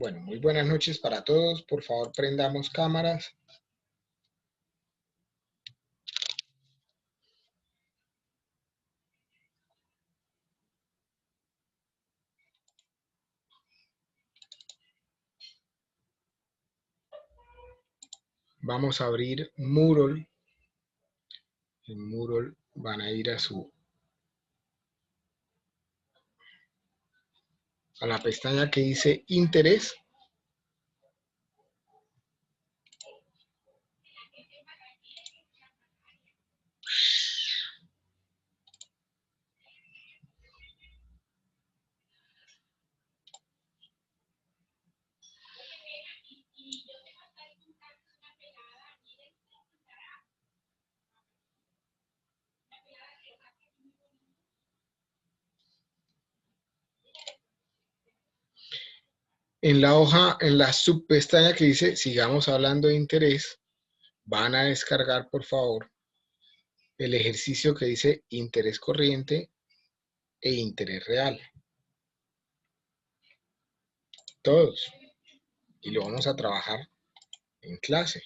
Bueno, muy buenas noches para todos. Por favor, prendamos cámaras. Vamos a abrir Moodle. En Moodle van a ir a la pestaña que dice Interés. En la hoja, en la subpestaña que dice Sigamos hablando de interés, van a descargar, por favor, el ejercicio que dice Interés corriente e interés real. Todos. Y lo vamos a trabajar en clase.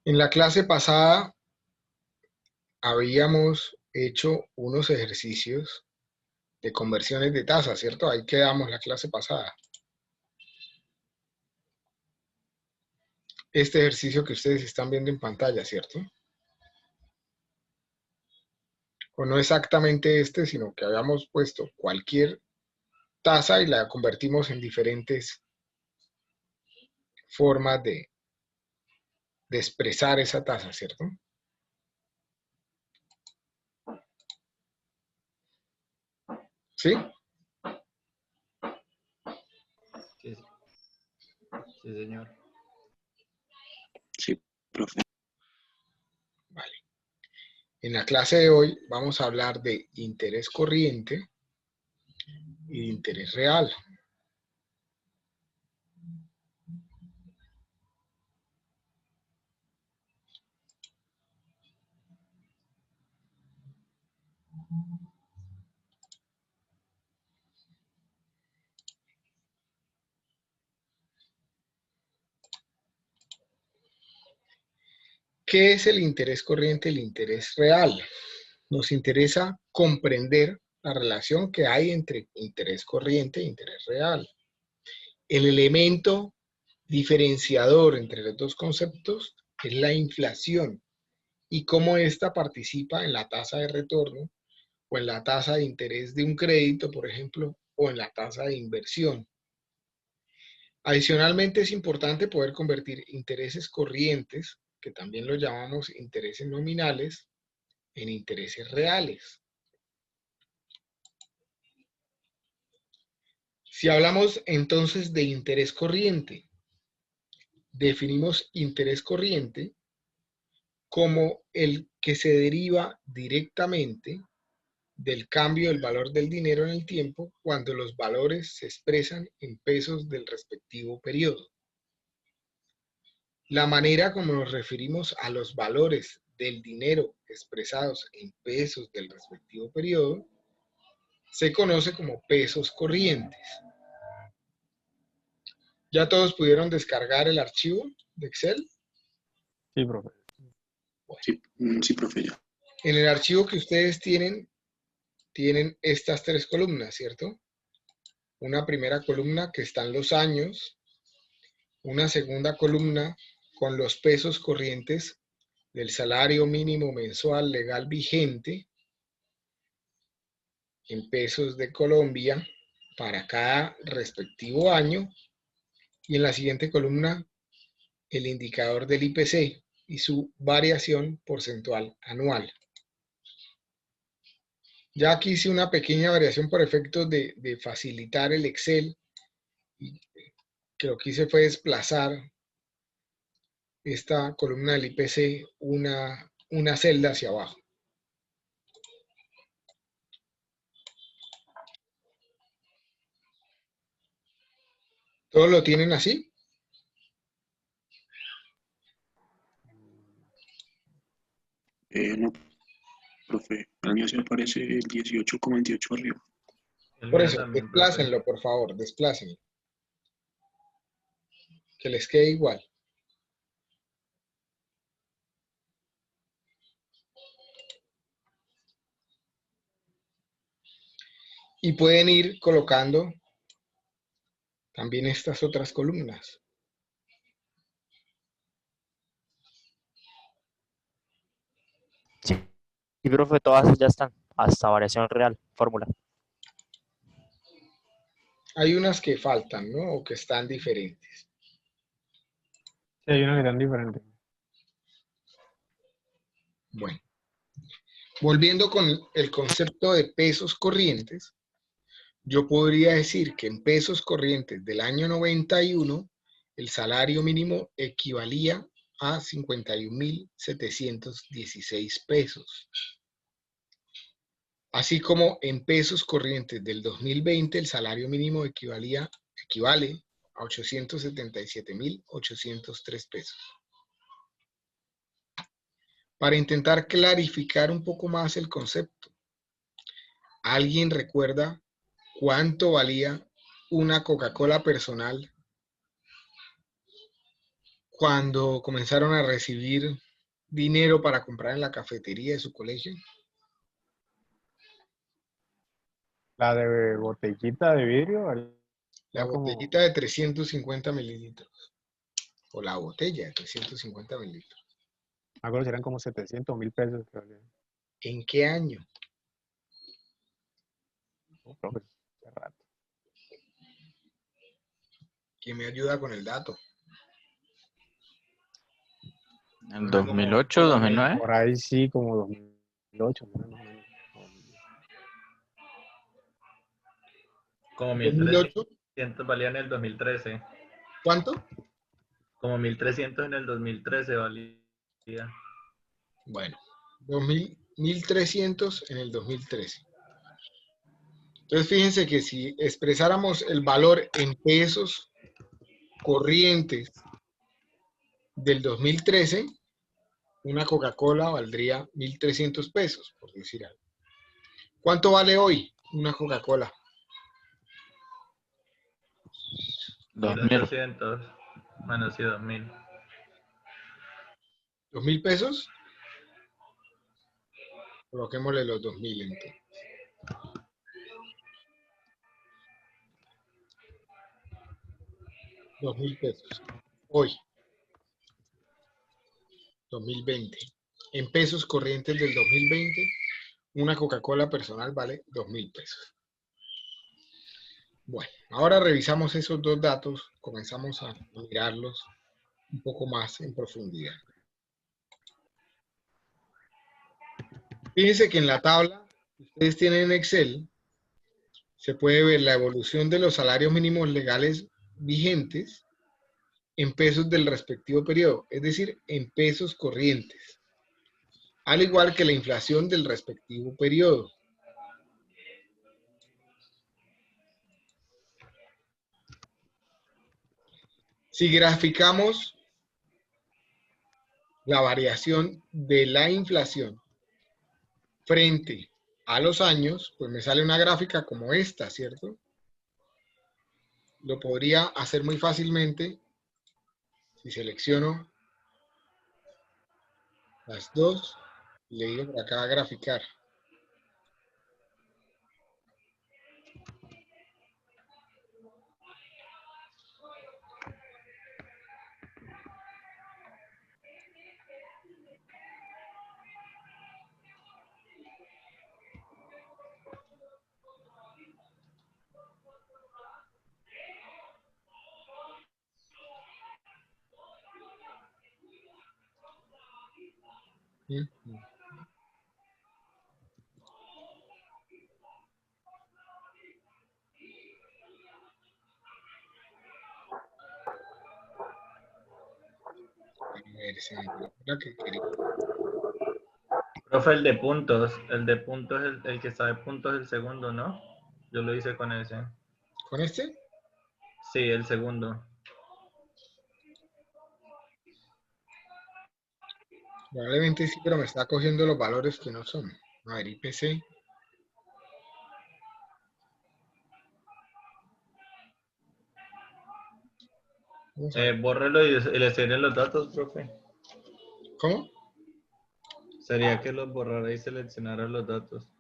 En la clase pasada habíamos hecho unos ejercicios de conversiones de tasas, ¿cierto? Ahí quedamos la clase pasada. Este ejercicio que ustedes están viendo en pantalla, ¿cierto? O no exactamente este, sino que habíamos puesto cualquier tasa y la convertimos en diferentes formas de expresar esa tasa, ¿cierto? ¿Sí? Sí, sí, señor. Sí, profe. Vale. En la clase de hoy vamos a hablar de interés corriente y de interés real. ¿Qué es el interés corriente y el interés real? Nos interesa comprender la relación que hay entre interés corriente e interés real. El elemento diferenciador entre los dos conceptos es la inflación y cómo ésta participa en la tasa de retorno o en la tasa de interés de un crédito, por ejemplo, o en la tasa de inversión. Adicionalmente, es importante poder convertir intereses corrientes, que también lo llamamos intereses nominales, en intereses reales. Si hablamos entonces de interés corriente, definimos interés corriente como el que se deriva directamente del cambio del valor del dinero en el tiempo cuando los valores se expresan en pesos del respectivo periodo. La manera como nos referimos a los valores del dinero expresados en pesos del respectivo periodo se conoce como pesos corrientes. ¿Ya todos pudieron descargar el archivo de Excel? Sí, profe. Bueno. Sí, profe, ya. En el archivo que ustedes tienen estas tres columnas, ¿cierto? Una primera columna que están los años, una segunda columna con los pesos corrientes del salario mínimo mensual legal vigente en pesos de Colombia para cada respectivo año, y en la siguiente columna el indicador del IPC y su variación porcentual anual. Ya aquí hice una pequeña variación por efectos de facilitar el Excel, y que lo que hice fue desplazar esta columna del IPC una una celda hacia abajo. ¿Todos lo tienen así? No, profe, al mío se aparece el 18,28 arriba. El Por mío eso, también, profe. desplácenlo, por favor, desplácenlo. Que les quede igual. Y pueden ir colocando también estas otras columnas. Sí, y profe, todas ya están, hasta variación real, fórmula. Hay unas que faltan, ¿no? O que están diferentes. Sí, hay unos que están diferentes. Bueno, volviendo con el concepto de pesos corrientes, yo podría decir que en pesos corrientes del año 91, el salario mínimo equivalía a 51.716 pesos. Así como en pesos corrientes del 2020, el salario mínimo equivale a 877.803 pesos. Para intentar clarificar un poco más el concepto, ¿alguien recuerda cuánto valía una Coca-Cola personal cuando comenzaron a recibir dinero para comprar en la cafetería de su colegio? La de botellita de vidrio valía La como, botellita de 350 mililitros, o la botella de 350 mililitros. me acuerdo si eran como 700.000 pesos que valía. ¿En qué año? No, profe, qué rato. ¿Quién me ayuda con el dato? ¿En 2008, Por 2009? ahí sí, como 2008, más o menos. Como 2008, 1.300 valía en el 2013. ¿cuánto? Como 1.300 en el 2013 valía. Bueno, 1.300 en el 2013. Entonces fíjense que si expresáramos el valor en pesos corrientes del 2013, una Coca-Cola valdría 1.300 pesos, por decir algo. ¿Cuánto vale hoy una Coca-Cola? 2000. 1.800. Bueno, sí, 2.000. ¿2.000 pesos? Coloquémosle los 2.000 entonces. 2.000 pesos. Hoy, 2020. En pesos corrientes del 2020, una Coca-Cola personal vale 2.000 pesos. Bueno, ahora revisamos esos dos datos, comenzamos a mirarlos un poco más en profundidad. Fíjense que en la tabla que ustedes tienen en Excel, se puede ver la evolución de los salarios mínimos legales vigentes en pesos del respectivo periodo, es decir, en pesos corrientes, al igual que la inflación del respectivo periodo. Si graficamos la variación de la inflación frente a los años, pues me sale una gráfica como esta, ¿cierto? Lo podría hacer muy fácilmente si selecciono las dos y le digo por acá graficar. ¿Mm? A ver, se me fue la que quería. Profe, el de puntos, el que está de puntos es el segundo, ¿no? Yo lo hice con ese. ¿Con este? Sí, el segundo. Probablemente sí, pero me está cogiendo los valores que no son. A ver, IPC. Vamos a ver. Bórrelo y le serían los datos, profe. ¿Cómo? Sería que los borrara y seleccionara los datos.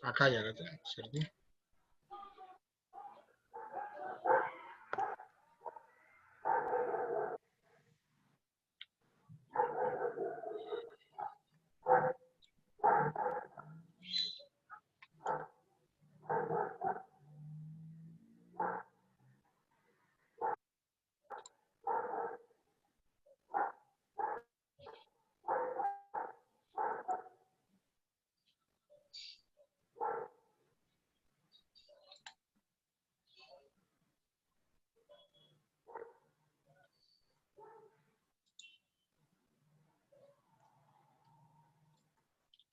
Acá ya la tenemos, ¿cierto?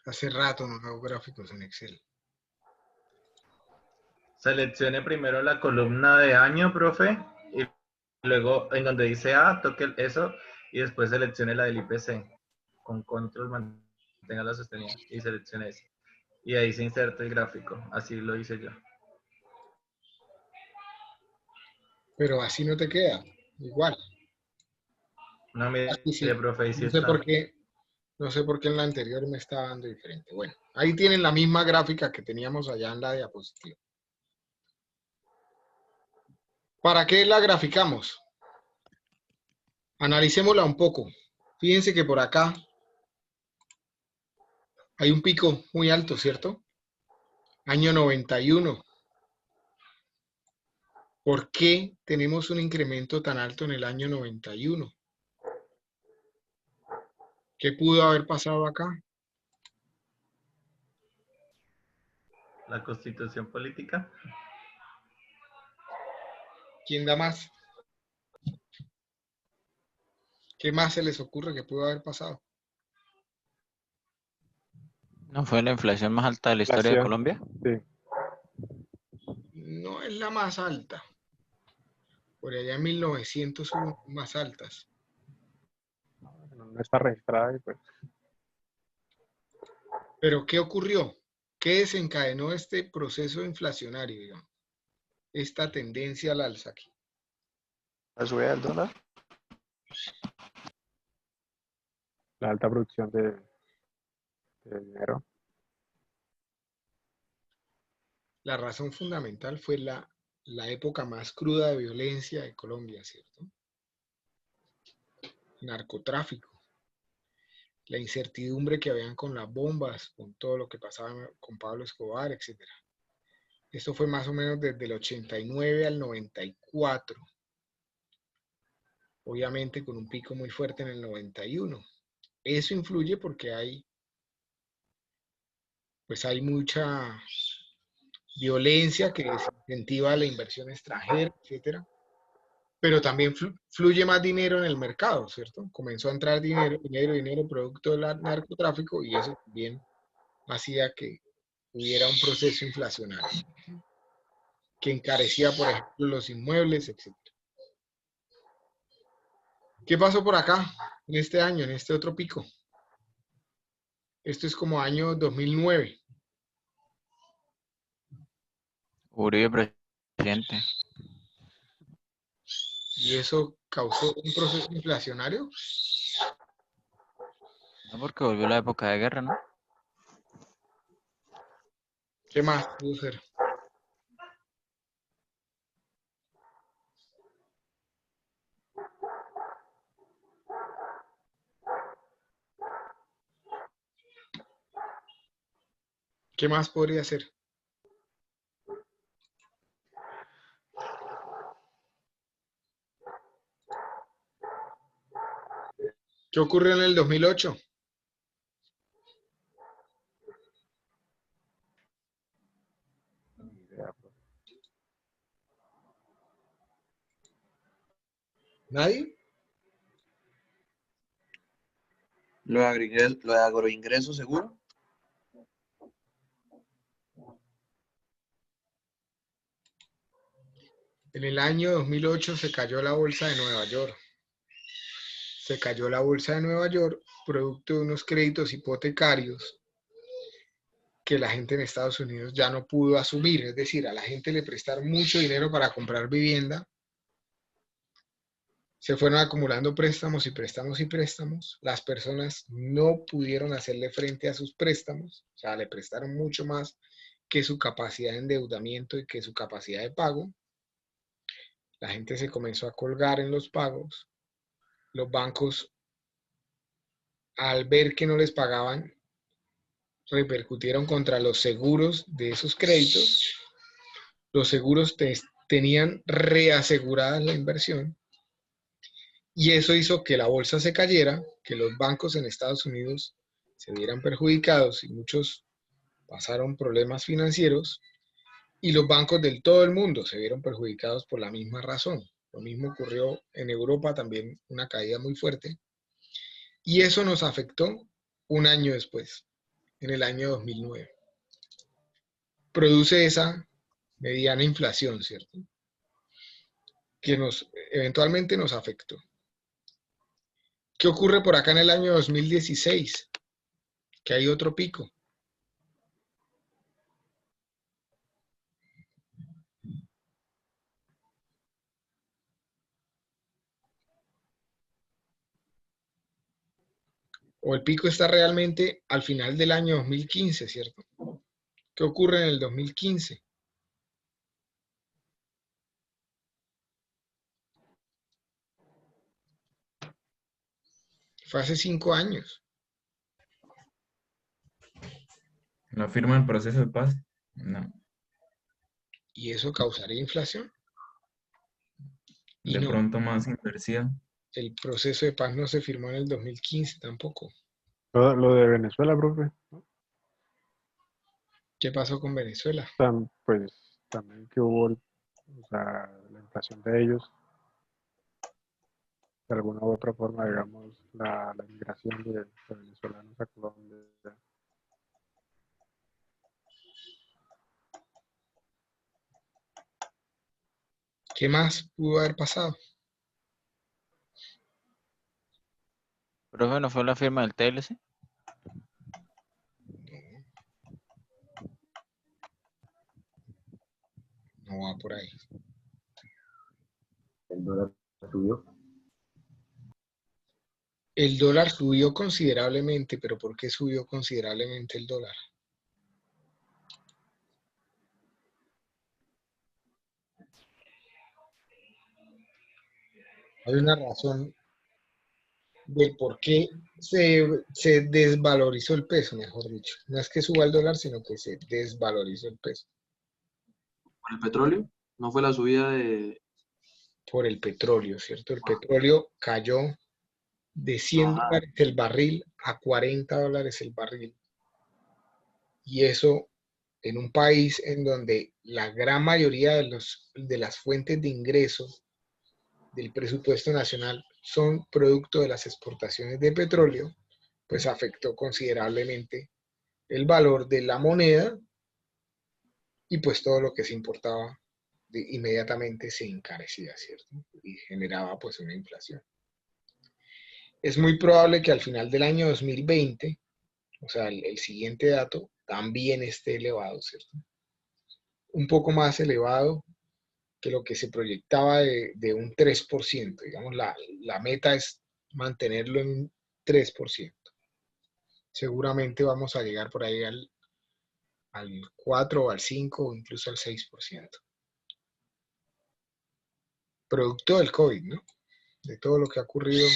Hace rato no hago gráficos en Excel. Seleccione primero la columna de año, profe, y luego en donde dice A, toque eso y después seleccione la del IPC. Con control mantenga la sostenida y seleccione ese. Y ahí se inserta el gráfico. Así lo hice yo. Pero así no te queda. Igual. No, mire, Así sí. profe, ahí sí No sé por está. qué. No sé por qué en la anterior me está dando diferente. Bueno, ahí tienen la misma gráfica que teníamos allá en la diapositiva. ¿Para qué la graficamos? Analicémosla un poco. Fíjense que por acá hay un pico muy alto, ¿cierto? Año 91. ¿Por qué tenemos un incremento tan alto en el año 91? ¿Qué pudo haber pasado acá? La constitución política. ¿Quién da más? ¿Qué más se les ocurre que pudo haber pasado? ¿No fue la inflación más alta de la historia de Inflación. Colombia? Sí. No es la más alta. Por allá en 1900 hubo más altas. No está registrada y pues Pero ¿qué ocurrió? ¿Qué desencadenó este proceso inflacionario, digamos? Esta tendencia al alza aquí. La subida del dólar. la alta producción de dinero. La razón fundamental fue la época más cruda de violencia de Colombia, ¿cierto? Narcotráfico, la incertidumbre que habían con las bombas, con todo lo que pasaba con Pablo Escobar, etcétera. Esto fue más o menos desde el 89 al 94, obviamente con un pico muy fuerte en el 91. Eso influye porque hay mucha violencia que desincentiva la inversión extranjera, etcétera. Pero también fluye más dinero en el mercado, ¿cierto? Comenzó a entrar dinero producto del narcotráfico y eso también hacía que hubiera un proceso inflacionario que encarecía, por ejemplo, los inmuebles, etcétera. ¿Qué pasó por acá en este año, en este otro pico? Esto es como año 2009. Uribe presidente. Y eso causó un proceso inflacionario. No, porque volvió la época de guerra, ¿no? ¿Qué más pudo ser? ¿Qué más podría ser? ¿Qué ocurrió en el 2008? ¿Nadie? Lo de agroingreso seguro. En el año 2008 se cayó la bolsa de Nueva York. Se cayó la bolsa de Nueva York producto de unos créditos hipotecarios que la gente en Estados Unidos ya no pudo asumir. Es decir, a la gente le prestaron mucho dinero para comprar vivienda. Se fueron acumulando préstamos y préstamos y préstamos. Las personas no pudieron hacerle frente a sus préstamos. O sea, le prestaron mucho más que su capacidad de endeudamiento y que su capacidad de pago. La gente se comenzó a colgar en los pagos. Los bancos, al ver que no les pagaban, repercutieron contra los seguros de esos créditos. Los seguros tenían reasegurada la inversión y eso hizo que la bolsa se cayera, que los bancos en Estados Unidos se vieran perjudicados y muchos pasaron problemas financieros y los bancos del todo el mundo se vieron perjudicados por la misma razón. Lo mismo ocurrió en Europa, también una caída muy fuerte. Y eso nos afectó un año después, en el año 2009. Produce esa mediana inflación, ¿cierto? Que eventualmente nos afectó. ¿Qué ocurre por acá en el año 2016? Que hay otro pico. O el pico está realmente al final del año 2015, ¿cierto? ¿Qué ocurre en el 2015? Fue hace 5 años. ¿No firma el proceso de paz? No. ¿Y eso causaría inflación? Y De no, pronto más inversión. el proceso de paz no se firmó en el 2015 tampoco. Lo de Venezuela, profe, ¿Qué pasó con Venezuela? pues también que hubo o sea, la inflación de ellos, de alguna u otra forma, digamos, la migración de venezolanos a Colombia. ¿Qué más pudo haber pasado? Profe, ¿no fue la firma del TLC? No va por ahí. El dólar subió. El dólar subió considerablemente, pero ¿por qué subió considerablemente el dólar? Hay una razón del por qué se desvalorizó el peso, mejor dicho. No es que suba el dólar, sino que se desvalorizó el peso. ¿Por el petróleo? ¿No fue la subida de...? Por el petróleo, ¿cierto? El petróleo cayó de 100 dólares el barril a 40 dólares el barril. Y eso en un país en donde la gran mayoría de las fuentes de ingresos del presupuesto nacional son producto de las exportaciones de petróleo, pues afectó considerablemente el valor de la moneda y pues todo lo que se importaba inmediatamente se encarecía, ¿cierto? Y generaba pues una inflación. Es muy probable que al final del año 2020, o sea, el siguiente dato, también esté elevado, ¿cierto? Un poco más elevado que lo que se proyectaba de un 3%. Digamos, la meta es mantenerlo en un 3%. Seguramente vamos a llegar por ahí al 4 o al 5 o incluso al 6%. Producto del COVID, ¿no? De todo lo que ha ocurrido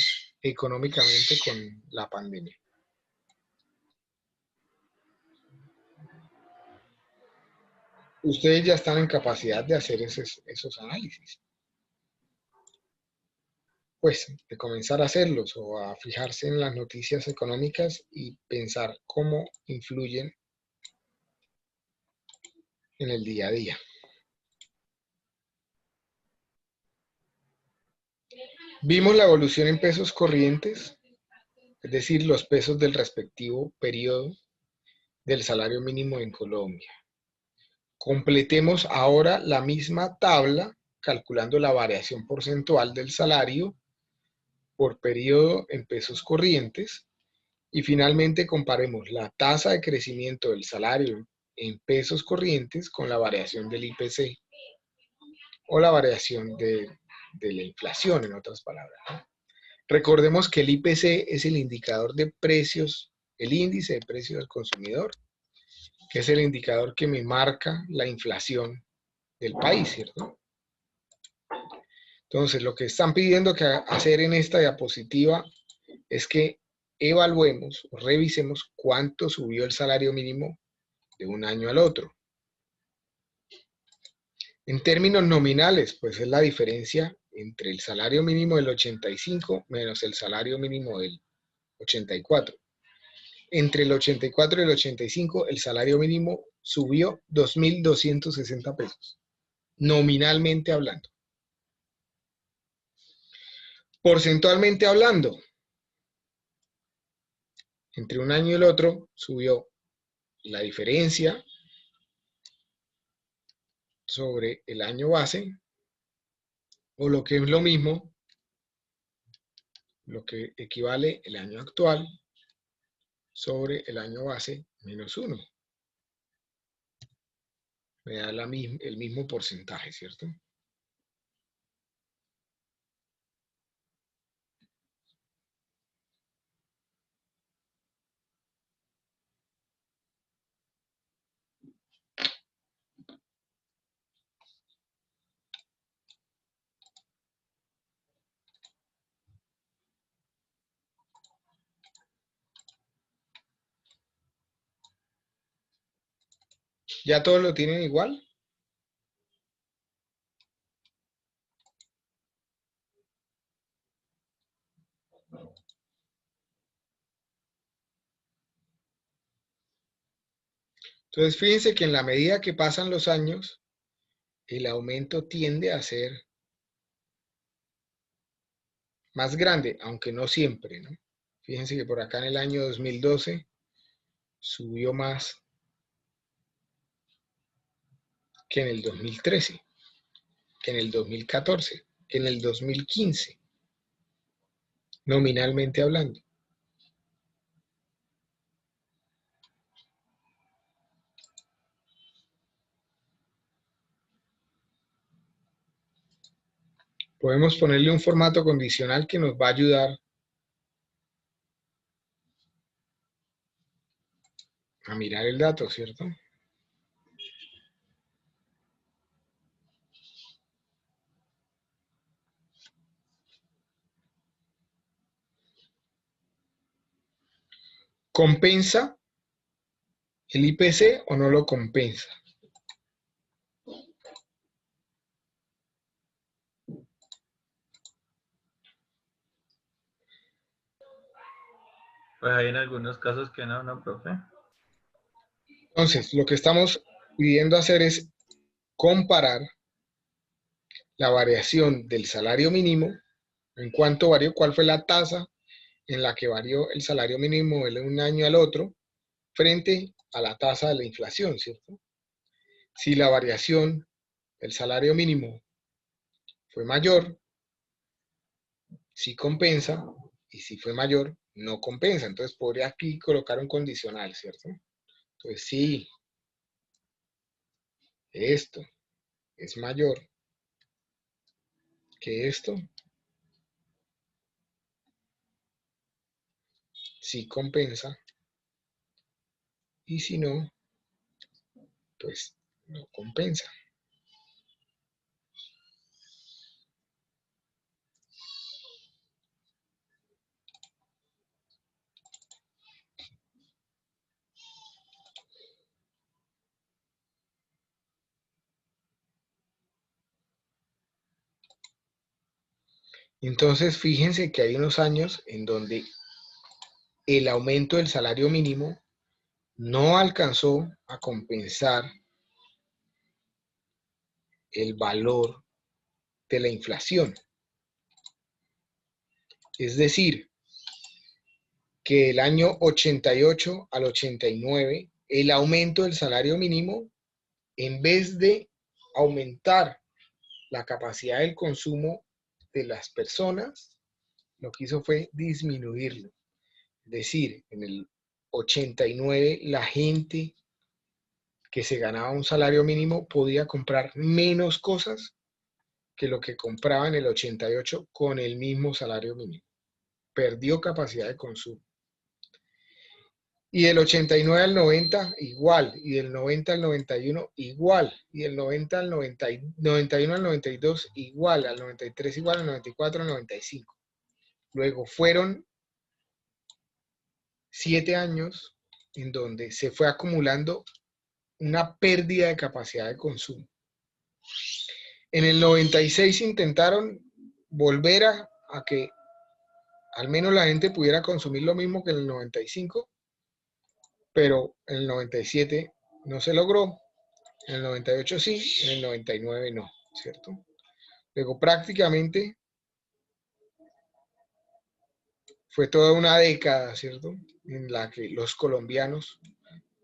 económicamente con la pandemia. Ustedes ya están en capacidad de hacer esos análisis. Pues de comenzar a hacerlos o a fijarse en las noticias económicas y pensar cómo influyen en el día a día. Vimos la evolución en pesos corrientes es decir, los pesos del respectivo periodo del salario mínimo en Colombia. Completemos ahora la misma tabla calculando la variación porcentual del salario por periodo en pesos corrientes y finalmente comparemos la tasa de crecimiento del salario en pesos corrientes con la variación del IPC o la variación de la inflación, en otras palabras, ¿no? Recordemos que el IPC es el indicador de precios, el índice de precios del consumidor, que es el indicador que me marca la inflación del país, ¿cierto? Entonces, lo que están pidiendo que hacer en esta diapositiva es que evaluemos o revisemos cuánto subió el salario mínimo de un año al otro. En términos nominales, pues es la diferencia entre el salario mínimo del 85 menos el salario mínimo del 84. Entre el 84 y el 85, el salario mínimo subió 2.260 pesos, nominalmente hablando. Porcentualmente hablando, entre un año y el otro subió la diferencia sobre el año base, o lo que es lo mismo, lo que equivale el año actual sobre el año base menos 1. Me da el mismo porcentaje, ¿cierto? ¿Ya todos lo tienen igual? Entonces, fíjense que en la medida que pasan los años, el aumento tiende a ser más grande, aunque no siempre, ¿no? Fíjense que por acá en el año 2012 subió más que en el 2013, que en el 2014, que en el 2015, nominalmente hablando. Podemos ponerle un formato condicional que nos va a ayudar a mirar el dato, ¿cierto? ¿Compensa el IPC o no lo compensa? Pues hay en algunos casos que no, ¿no, profe? Entonces, lo que estamos pidiendo hacer es comparar la variación del salario mínimo, en cuánto varió, cuál fue la tasa en la que varió el salario mínimo de un año al otro, frente a la tasa de la inflación, ¿cierto? Si la variación del salario mínimo fue mayor, sí compensa, y si fue mayor, no compensa. Entonces podría aquí colocar un condicional, ¿cierto? Entonces, si esto es mayor que esto, sí compensa, y si no, pues no compensa. Entonces, fíjense que hay unos años en donde el aumento del salario mínimo no alcanzó a compensar el valor de la inflación. Es decir, que del año 88 al 89, el aumento del salario mínimo, en vez de aumentar la capacidad del consumo de las personas, lo que hizo fue disminuirlo. Es decir, en el 89 la gente que se ganaba un salario mínimo podía comprar menos cosas que lo que compraba en el 88 con el mismo salario mínimo. Perdió capacidad de consumo. Y del 89 al 90 igual, y del 90 al 91 igual, y del 90 al 91 al 92 igual, al 93 igual, al 94 al 95. Luego fueron 7 años en donde se fue acumulando una pérdida de capacidad de consumo. En el 96 intentaron volver a que al menos la gente pudiera consumir lo mismo que en el 95, pero en el 97 no se logró, en el 98 sí, en el 99 no, ¿cierto? Luego prácticamente fue toda una década, ¿cierto?, en la que los colombianos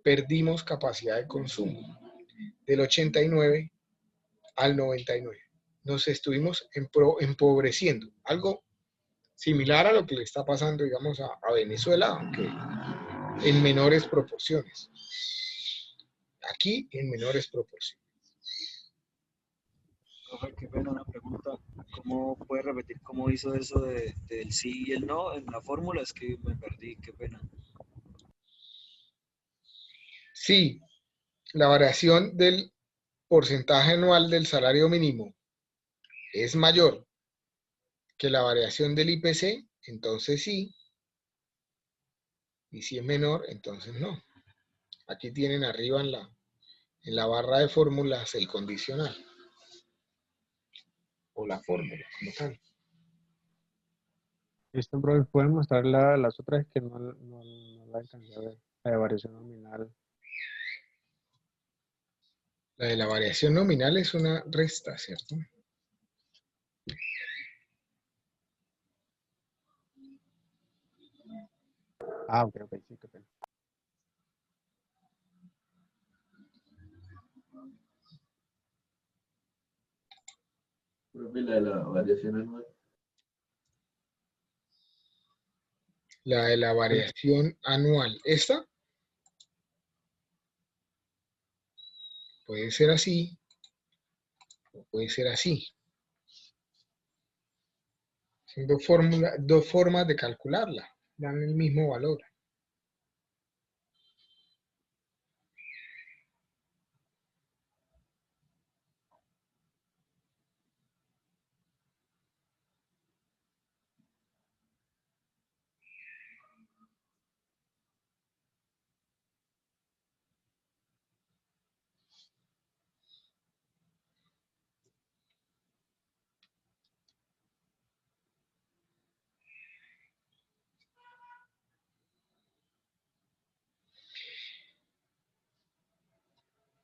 perdimos capacidad de consumo, del 89 al 99. Nos estuvimos empobreciendo, algo similar a lo que le está pasando, digamos, a Venezuela, aunque en menores proporciones. Aquí en menores proporciones. Profe, qué pena una pregunta. ¿Cómo puede repetir cómo hizo eso del sí y el no en la fórmula? Es que me perdí, qué pena. Sí, la variación del porcentaje anual del salario mínimo es mayor que la variación del IPC, entonces sí, y si es menor, entonces no. Aquí tienen arriba en la barra de fórmulas el condicional, o la fórmula como tal. Listo, profe, ¿pueden mostrar las otras que no la alcancé a ver? La de variación nominal. La de la variación nominal es una resta, ¿cierto? Ah, ok, sí, qué pena. Profe, la de la variación anual. La de la variación anual. Esta puede ser así, o puede ser así. Son dos formas de calcularla, dan el mismo valor.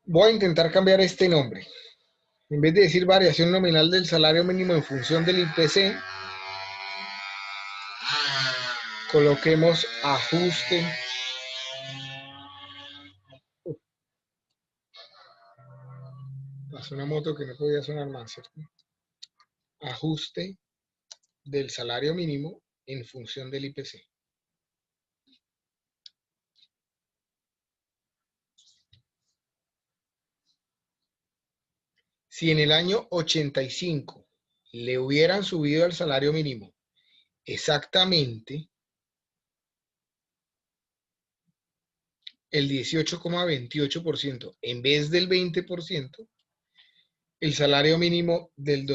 Voy a intentar cambiar este nombre. En vez de decir variación nominal del salario mínimo en función del IPC, coloquemos ajuste. Pasó una moto que no podía sonar más, ¿cierto? Ajuste del salario mínimo en función del IPC. Si en el año 85 le hubieran subido el salario mínimo exactamente el 18,28% en vez del 20%, el salario mínimo del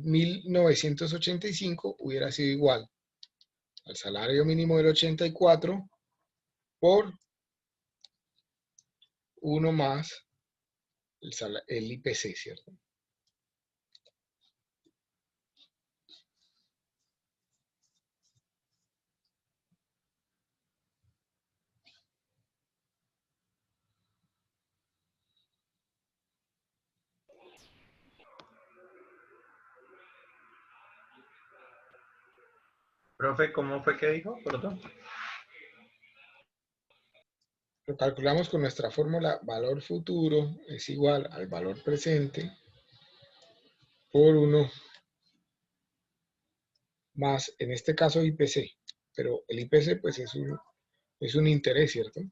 1985 hubiera sido igual al salario mínimo del 84 por 1 más el IPC, ¿cierto? Profe, ¿cómo fue que dijo? Perdón. Lo calculamos con nuestra fórmula valor futuro es igual al valor presente por 1 más, en este caso, IPC. Pero el IPC pues es un interés, ¿cierto?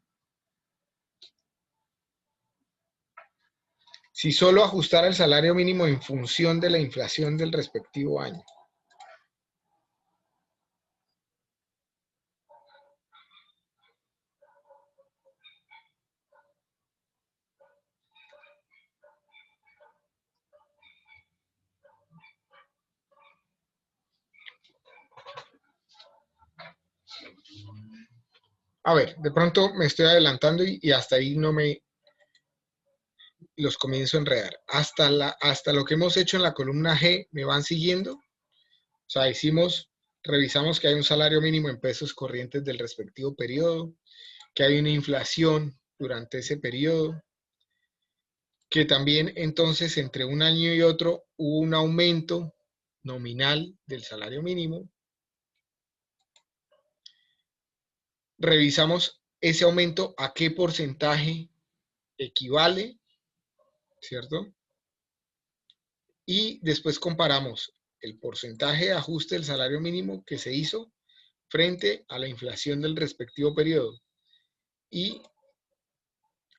Si solo ajustara el salario mínimo en función de la inflación del respectivo año. A ver, de pronto me estoy adelantando y hasta ahí no me los comienzo a enredar. Hasta lo que hemos hecho en la columna G, ¿me van siguiendo? O sea, revisamos que hay un salario mínimo en pesos corrientes del respectivo periodo, que hay una inflación durante ese periodo, que también entonces entre un año y otro hubo un aumento nominal del salario mínimo. Revisamos ese aumento a qué porcentaje equivale, ¿cierto? Y después comparamos el porcentaje de ajuste del salario mínimo que se hizo frente a la inflación del respectivo periodo. Y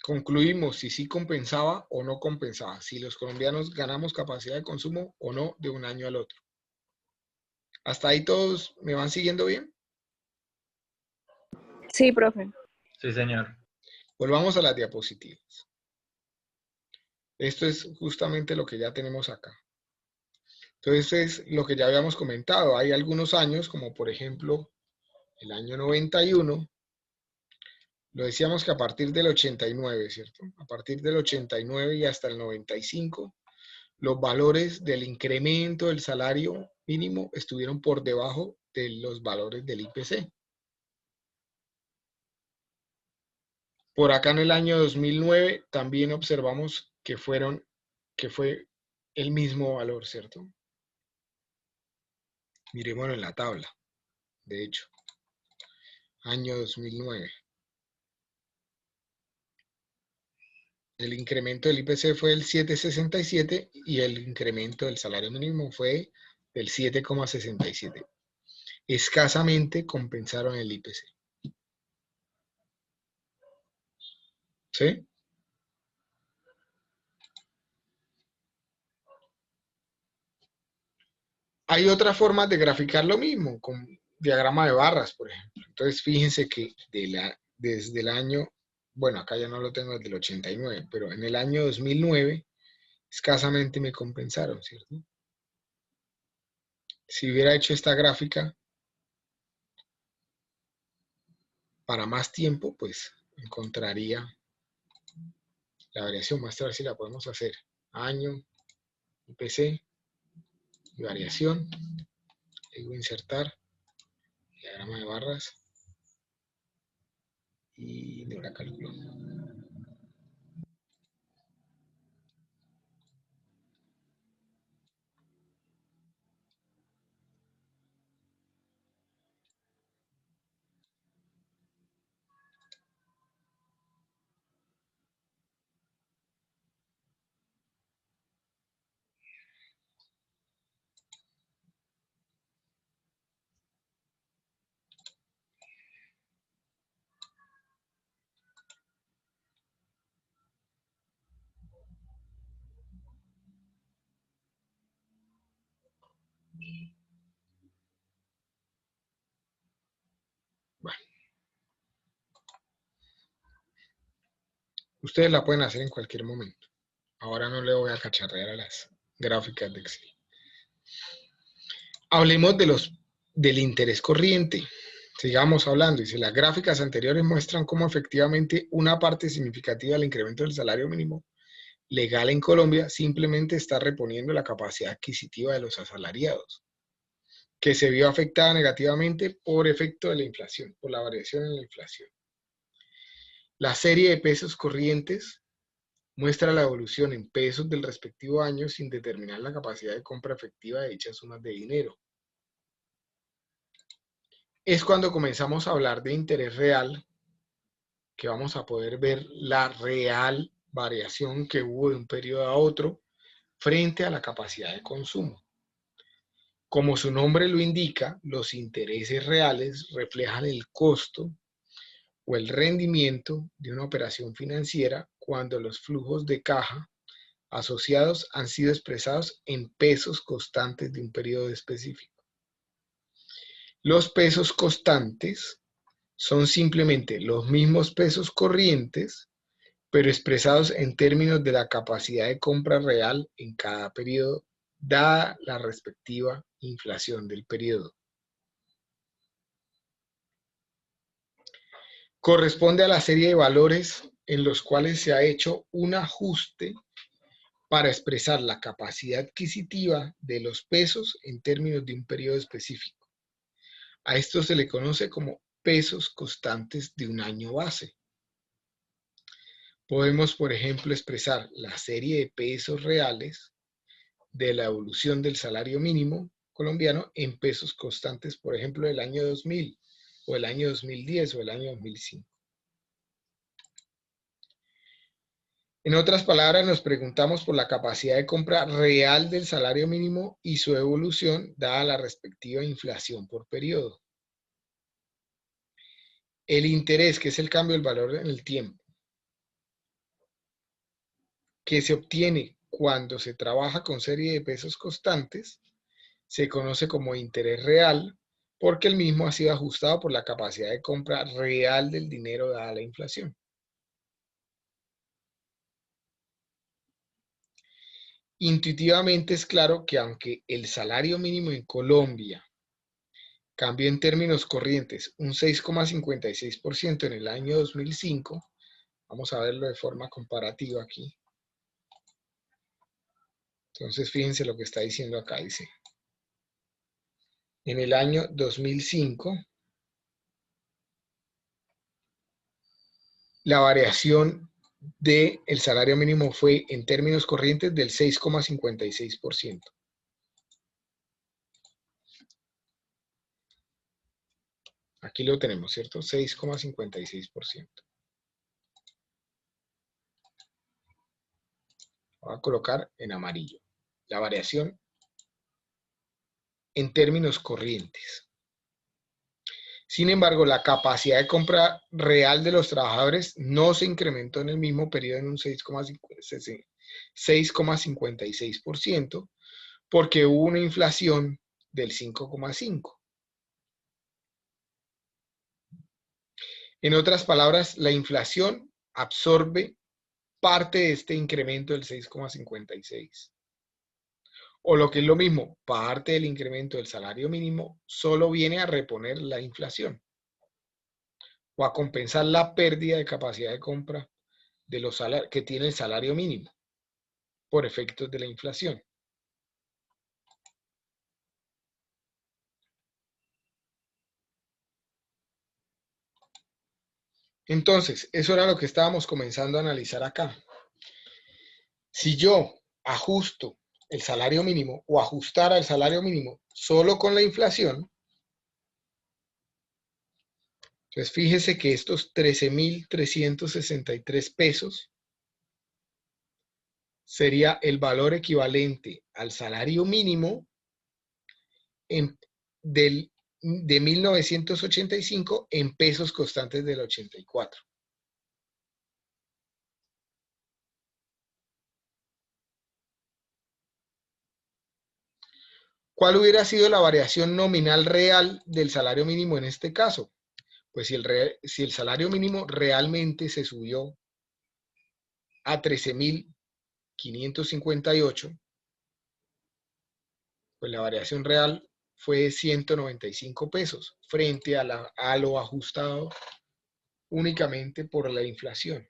concluimos si sí compensaba o no compensaba, si los colombianos ganamos capacidad de consumo o no de un año al otro. ¿Hasta ahí todos me van siguiendo bien? Sí, profe. Sí, señor. Volvamos a las diapositivas. Esto es justamente lo que ya tenemos acá. Entonces, es lo que ya habíamos comentado. Hay algunos años, como por ejemplo el año 91, lo decíamos que a partir del 89, ¿cierto? A partir del 89 y hasta el 95, los valores del incremento del salario mínimo estuvieron por debajo de los valores del IPC. Por acá en el año 2009 también observamos que fue el mismo valor, ¿cierto? Miremoslo en la tabla, de hecho. Año 2009. El incremento del IPC fue del 7,67 y el incremento del salario mínimo fue del 7,67. Escasamente compensaron el IPC. ¿Sí? Hay otras formas de graficar lo mismo, con diagrama de barras, por ejemplo. Entonces, fíjense que desde el año, bueno, acá ya no lo tengo desde el 89, pero en el año 2009, escasamente me compensaron, ¿cierto? Si hubiera hecho esta gráfica para más tiempo, pues encontraría la variación. Más tarde si la podemos hacer. Año, IPC, y variación. Le digo insertar, diagrama de barras, y de la cálculo. Bueno. Ustedes la pueden hacer en cualquier momento. Ahora no le voy a cacharrear a las gráficas de Excel. Hablemos del interés corriente. Sigamos hablando. Dice, las gráficas anteriores muestran cómo efectivamente una parte significativa del incremento del salario mínimo legal en Colombia simplemente está reponiendo la capacidad adquisitiva de los asalariados, que se vio afectada negativamente por efecto de la inflación, por la variación en la inflación. La serie de pesos corrientes muestra la evolución en pesos del respectivo año sin determinar la capacidad de compra efectiva de dichas sumas de dinero. es cuando comenzamos a hablar de interés real, que vamos a poder ver la real variación que hubo de un periodo a otro frente a la capacidad de consumo. Como su nombre lo indica, los intereses reales reflejan el costo o el rendimiento de una operación financiera cuando los flujos de caja asociados han sido expresados en pesos constantes de un periodo específico. Los pesos constantes son simplemente los mismos pesos corrientes, pero expresados en términos de la capacidad de compra real en cada periodo, dada la respectiva inflación del periodo. Corresponde a la serie de valores en los cuales se ha hecho un ajuste para expresar la capacidad adquisitiva de los pesos en términos de un periodo específico. A esto se le conoce como pesos constantes de un año base. Podemos, por ejemplo, expresar la serie de pesos reales de la evolución del salario mínimo colombiano en pesos constantes, por ejemplo, del año 2000, o el año 2010, o el año 2005. En otras palabras, nos preguntamos por la capacidad de compra real del salario mínimo y su evolución dada la respectiva inflación por periodo. El interés, que es el cambio del valor en el tiempo, que se obtiene cuando se trabaja con serie de pesos constantes, se conoce como interés real porque el mismo ha sido ajustado por la capacidad de compra real del dinero dada la inflación. Intuitivamente es claro que aunque el salario mínimo en Colombia cambió en términos corrientes un 6,56% en el año 2005, vamos a verlo de forma comparativa aquí. Entonces fíjense lo que está diciendo acá, dice. En el año 2005, la variación del salario mínimo fue en términos corrientes del 6,56%. Aquí lo tenemos, ¿cierto? 6,56%. Voy a colocar en amarillo. La variación en términos corrientes. Sin embargo, la capacidad de compra real de los trabajadores no se incrementó en el mismo periodo en un 6,56%, porque hubo una inflación del 5,5%. En otras palabras, la inflación absorbe parte de este incremento del 6,56%. O lo que es lo mismo, parte del incremento del salario mínimo solo viene a reponer la inflación o a compensar la pérdida de capacidad de compra de los que tiene el salario mínimo por efectos de la inflación. Entonces, eso era lo que estábamos comenzando a analizar acá. Si yo ajusto el salario mínimo o ajustara el salario mínimo solo con la inflación, entonces fíjese que estos 13.363 pesos sería el valor equivalente al salario mínimo de 1985 en pesos constantes del 84. ¿Cuál hubiera sido la variación nominal real del salario mínimo en este caso? Pues si el salario mínimo realmente se subió a 13.558, pues la variación real fue de 195 pesos frente a lo ajustado únicamente por la inflación.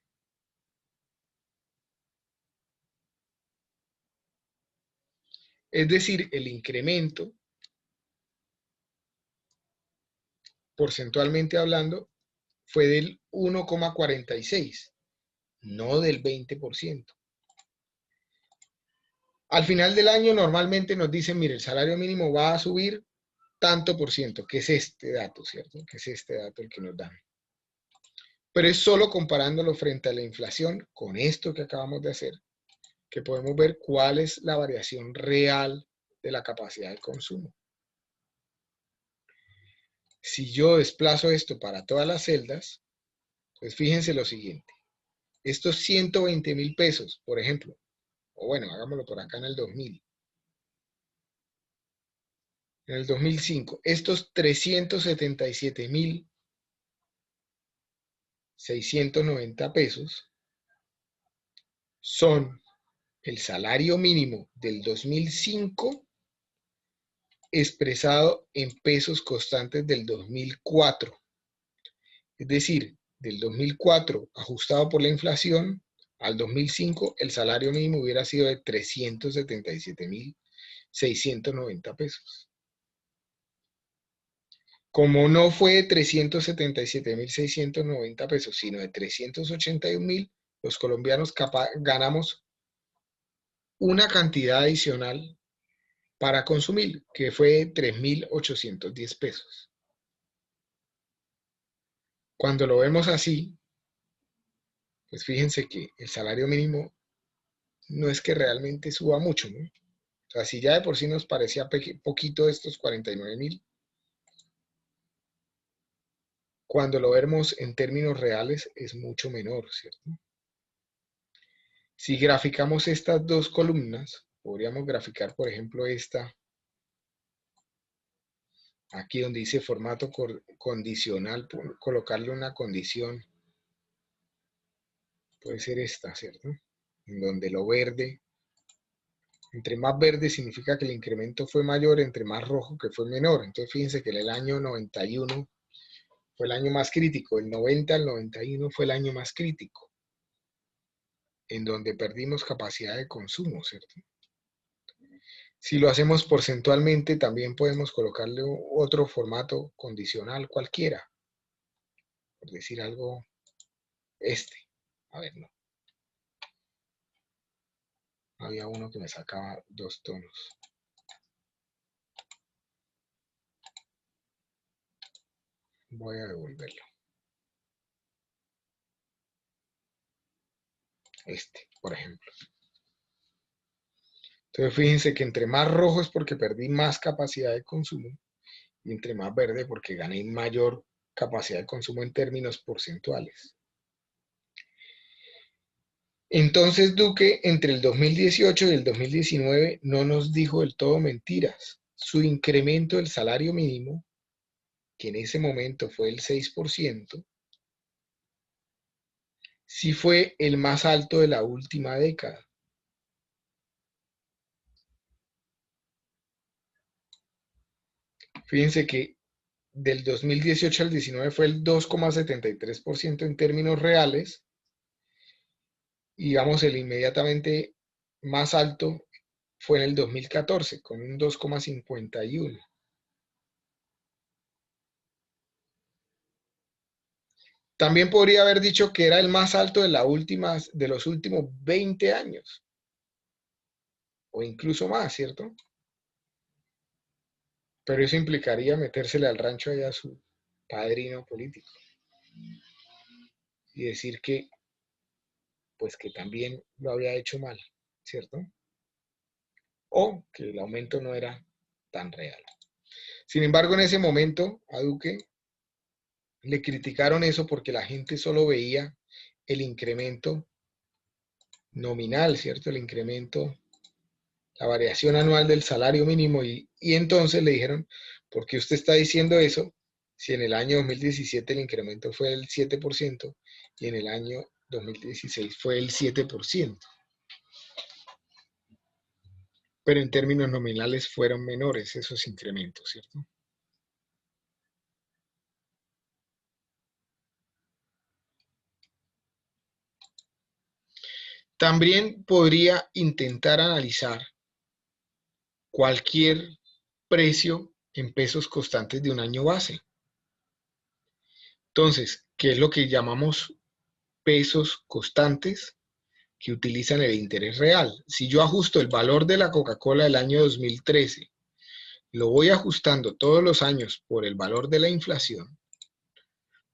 Es decir, el incremento, porcentualmente hablando, fue del 1,46, no del 20%. Al final del año normalmente nos dicen, mire, el salario mínimo va a subir tanto por ciento, que es este dato, ¿cierto? Que es este dato el que nos dan. Pero es solo comparándolo frente a la inflación con esto que acabamos de hacer, que podemos ver cuál es la variación real de la capacidad de consumo. Si yo desplazo esto para todas las celdas, pues fíjense lo siguiente. Estos 120.000 pesos, por ejemplo, o bueno, hagámoslo por acá en el 2000. En el 2005, estos 377.690 pesos son el salario mínimo del 2005 expresado en pesos constantes del 2004. Es decir, del 2004 ajustado por la inflación al 2005 el salario mínimo hubiera sido de 377.690 pesos. Como no fue de 377.690 pesos, sino de 381.000, los colombianos ganamos una cantidad adicional para consumir, que fue 3.810 pesos. Cuando lo vemos así, pues fíjense que el salario mínimo no es que realmente suba mucho, ¿no? O sea, si ya de por sí nos parecía poquito estos 49.000, cuando lo vemos en términos reales es mucho menor, ¿cierto? Si graficamos estas dos columnas, podríamos graficar, por ejemplo, esta, aquí donde dice formato condicional, colocarle una condición, puede ser esta, ¿cierto? En donde lo verde, entre más verde significa que el incremento fue mayor, entre más rojo que fue menor. Entonces fíjense que en el año 91 fue el año más crítico, el 90 al 91 fue el año más crítico, en donde perdimos capacidad de consumo, ¿cierto? Si lo hacemos porcentualmente, también podemos colocarle otro formato condicional cualquiera. Por decir algo, este. A ver, no. Había uno que me sacaba 2 tonos. Voy a devolverlo. Este, por ejemplo. Entonces fíjense que entre más rojo es porque perdí más capacidad de consumo y entre más verde porque gané mayor capacidad de consumo en términos porcentuales. Entonces Duque entre el 2018 y el 2019 no nos dijo del todo mentiras. Su incremento del salario mínimo, que en ese momento fue el 6%, sí fue el más alto de la última década. Fíjense que del 2018 al 19 fue el 2,73% en términos reales, y digamos el inmediatamente más alto fue en el 2014 con un 2,51%. También podría haber dicho que era el más alto de los últimos 20 años, o incluso más, ¿cierto? Pero eso implicaría metérsele al rancho allá a su padrino político y decir que, pues que también lo había hecho mal, ¿cierto? O que el aumento no era tan real. Sin embargo, en ese momento a Duque le criticaron eso porque la gente solo veía el incremento nominal, ¿cierto? El incremento, la variación anual del salario mínimo y entonces le dijeron, ¿por qué usted está diciendo eso si en el año 2017 el incremento fue del 7% y en el año 2016 fue el 7%? Pero en términos nominales fueron menores esos incrementos, ¿cierto? También podría intentar analizar cualquier precio en pesos constantes de un año base. Entonces, ¿qué es lo que llamamos pesos constantes que utilizan el interés real? Si yo ajusto el valor de la Coca-Cola del año 2013 lo voy ajustando todos los años por el valor de la inflación,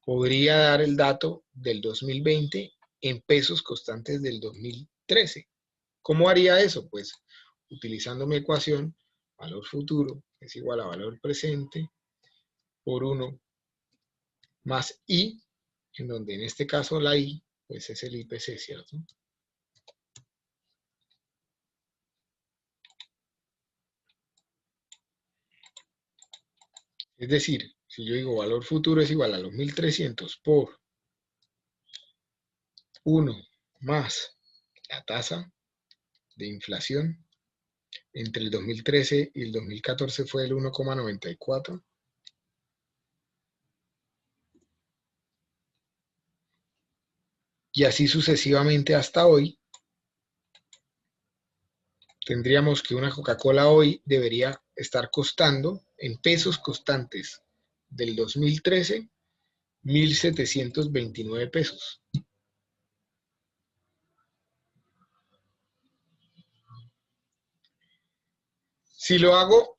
podría dar el dato del 2020 en pesos constantes del 2013. ¿Cómo haría eso? Pues utilizando mi ecuación, valor futuro es igual a valor presente por 1 más I, en donde en este caso la I pues es el IPC, ¿cierto? Es decir, si yo digo valor futuro es igual a los 1.300 por 1 más la tasa de inflación entre el 2013 y el 2014 fue el 1,94. Y así sucesivamente hasta hoy, tendríamos que una Coca-Cola hoy debería estar costando en pesos constantes del 2013 1.729 pesos. Si lo hago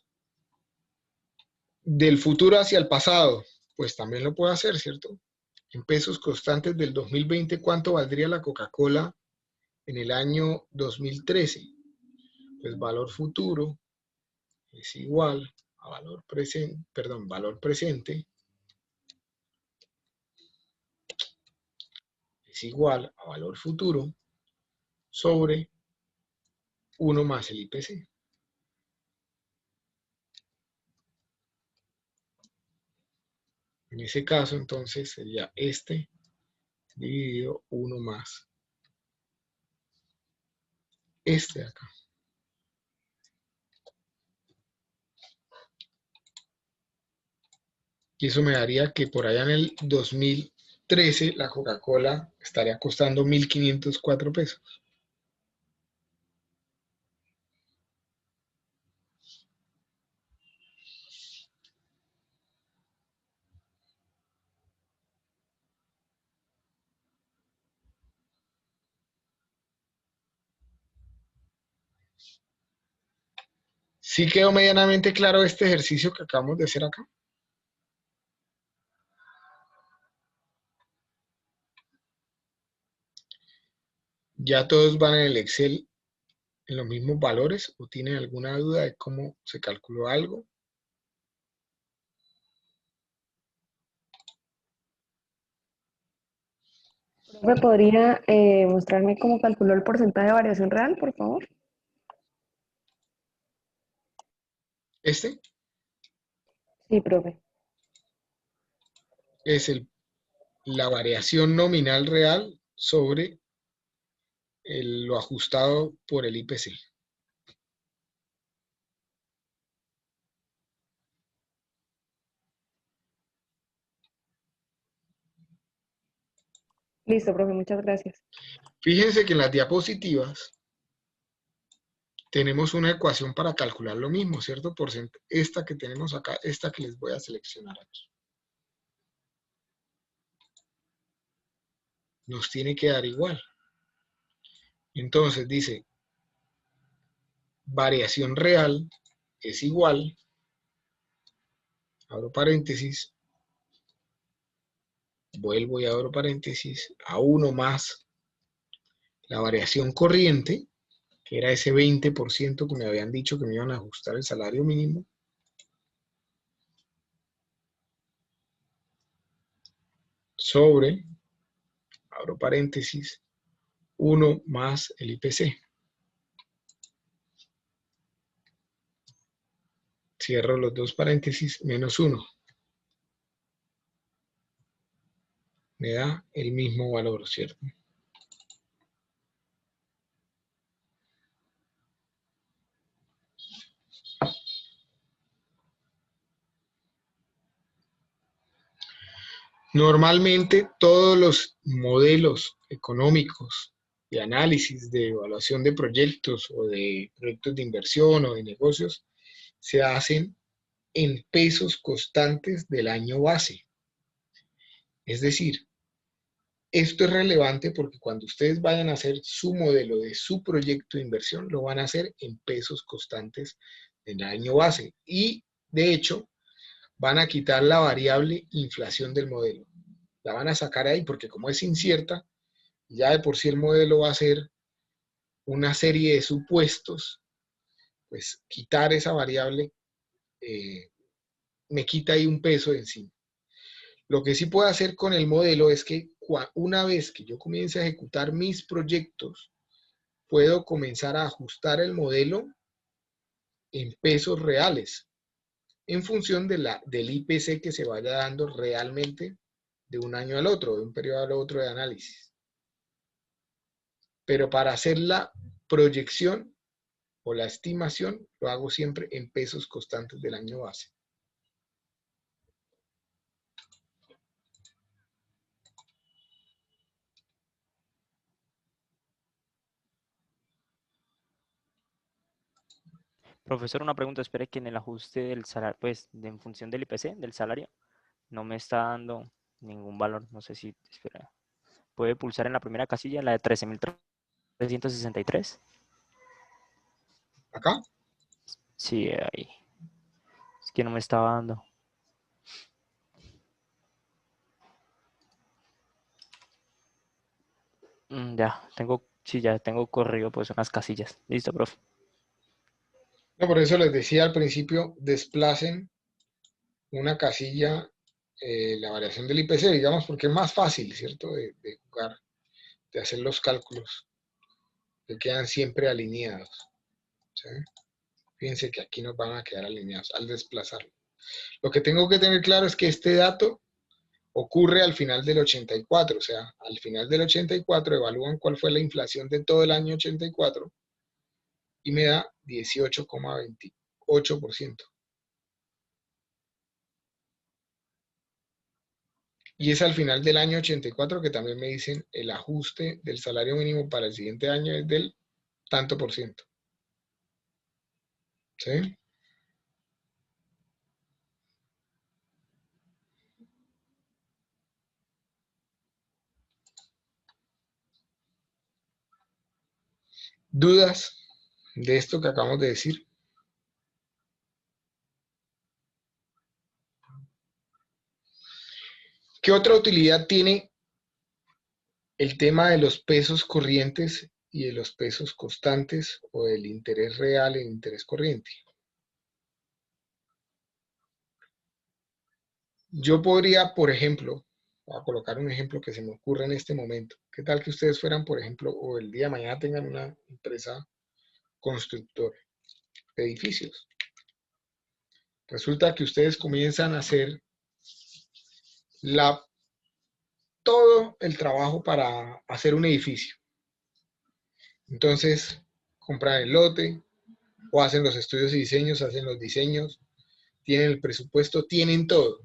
del futuro hacia el pasado, pues también lo puedo hacer, ¿cierto? En pesos constantes del 2020, ¿cuánto valdría la Coca-Cola en el año 2013? Pues valor futuro es igual a valor presente es igual a valor futuro sobre 1 más el IPC. En ese caso, entonces, sería este dividido 1 más este de acá. Y eso me daría que por allá en el 2013 la Coca-Cola estaría costando 1.504 pesos. ¿Sí quedó medianamente claro este ejercicio que acabamos de hacer acá? ¿Ya todos van en el Excel en los mismos valores o tienen alguna duda de cómo se calculó algo? ¿Me podría mostrarme cómo calculó el porcentaje de variación real, por favor? Este Sí, profe. es la variación nominal real sobre lo ajustado por el IPC. Listo, profe, muchas gracias. Fíjense que en las diapositivas tenemos una ecuación para calcular lo mismo, ¿cierto? Esta que tenemos acá, esta que les voy a seleccionar aquí. Nos tiene que dar igual. Entonces dice, variación real es igual, abro paréntesis, vuelvo y abro paréntesis, a 1 más la variación corriente, que era ese 20% que me habían dicho que me iban a ajustar el salario mínimo, sobre, abro paréntesis, 1 más el IPC. Cierro los dos paréntesis, menos 1. Me da el mismo valor, ¿cierto? Normalmente todos los modelos económicos de análisis, de evaluación de proyectos o de proyectos de inversión o de negocios se hacen en pesos constantes del año base. Es decir, esto es relevante porque cuando ustedes vayan a hacer su modelo de su proyecto de inversión, lo van a hacer en pesos constantes del año base. Y De hecho, van a quitar la variable inflación del modelo. La van a sacar ahí porque como es incierta, ya de por sí el modelo va a ser una serie de supuestos, pues quitar esa variable me quita ahí un peso de encima. Lo que sí puedo hacer con el modelo es que una vez que yo comience a ejecutar mis proyectos, puedo comenzar a ajustar el modelo en pesos reales, en función del IPC que se vaya dando realmente de un año al otro, de un periodo al otro de análisis. Pero para hacer la proyección o la estimación, lo hago siempre en pesos constantes del año base. Profesor, una pregunta, espere que en el ajuste del salario, pues en función del IPC, del salario, no me está dando ningún valor. No sé si, espera, puede pulsar en la primera casilla, la de 13.363. ¿Acá? Sí, ahí. Es que no me estaba dando. Ya, sí, ya tengo corrido pues unas casillas. Listo, profe. No, por eso les decía al principio, desplacen una casilla, la variación del IPC, digamos, porque es más fácil, ¿cierto? De jugar, de hacer los cálculos, que quedan siempre alineados. ¿Sí? Fíjense que aquí nos van a quedar alineados al desplazarlo. Lo que tengo que tener claro es que este dato ocurre al final del 84, o sea, al final del 84 evalúan cuál fue la inflación de todo el año 84 y me da 18,28%. Y es al final del año 84 que también me dicen el ajuste del salario mínimo para el siguiente año es del tanto por ciento. ¿Sí? ¿Dudas de esto que acabamos de decir? ¿Qué otra utilidad tiene el tema de los pesos corrientes y de los pesos constantes o del interés real e interés corriente? Yo podría, por ejemplo, voy a colocar un ejemplo que se me ocurre en este momento. ¿Qué tal que ustedes fueran, por ejemplo, o el día de mañana tengan una empresa constructora de edificios? Resulta que ustedes comienzan a hacer todo el trabajo para hacer un edificio. Entonces, compran el lote o hacen los estudios y diseños, hacen los diseños, tienen el presupuesto, tienen todo.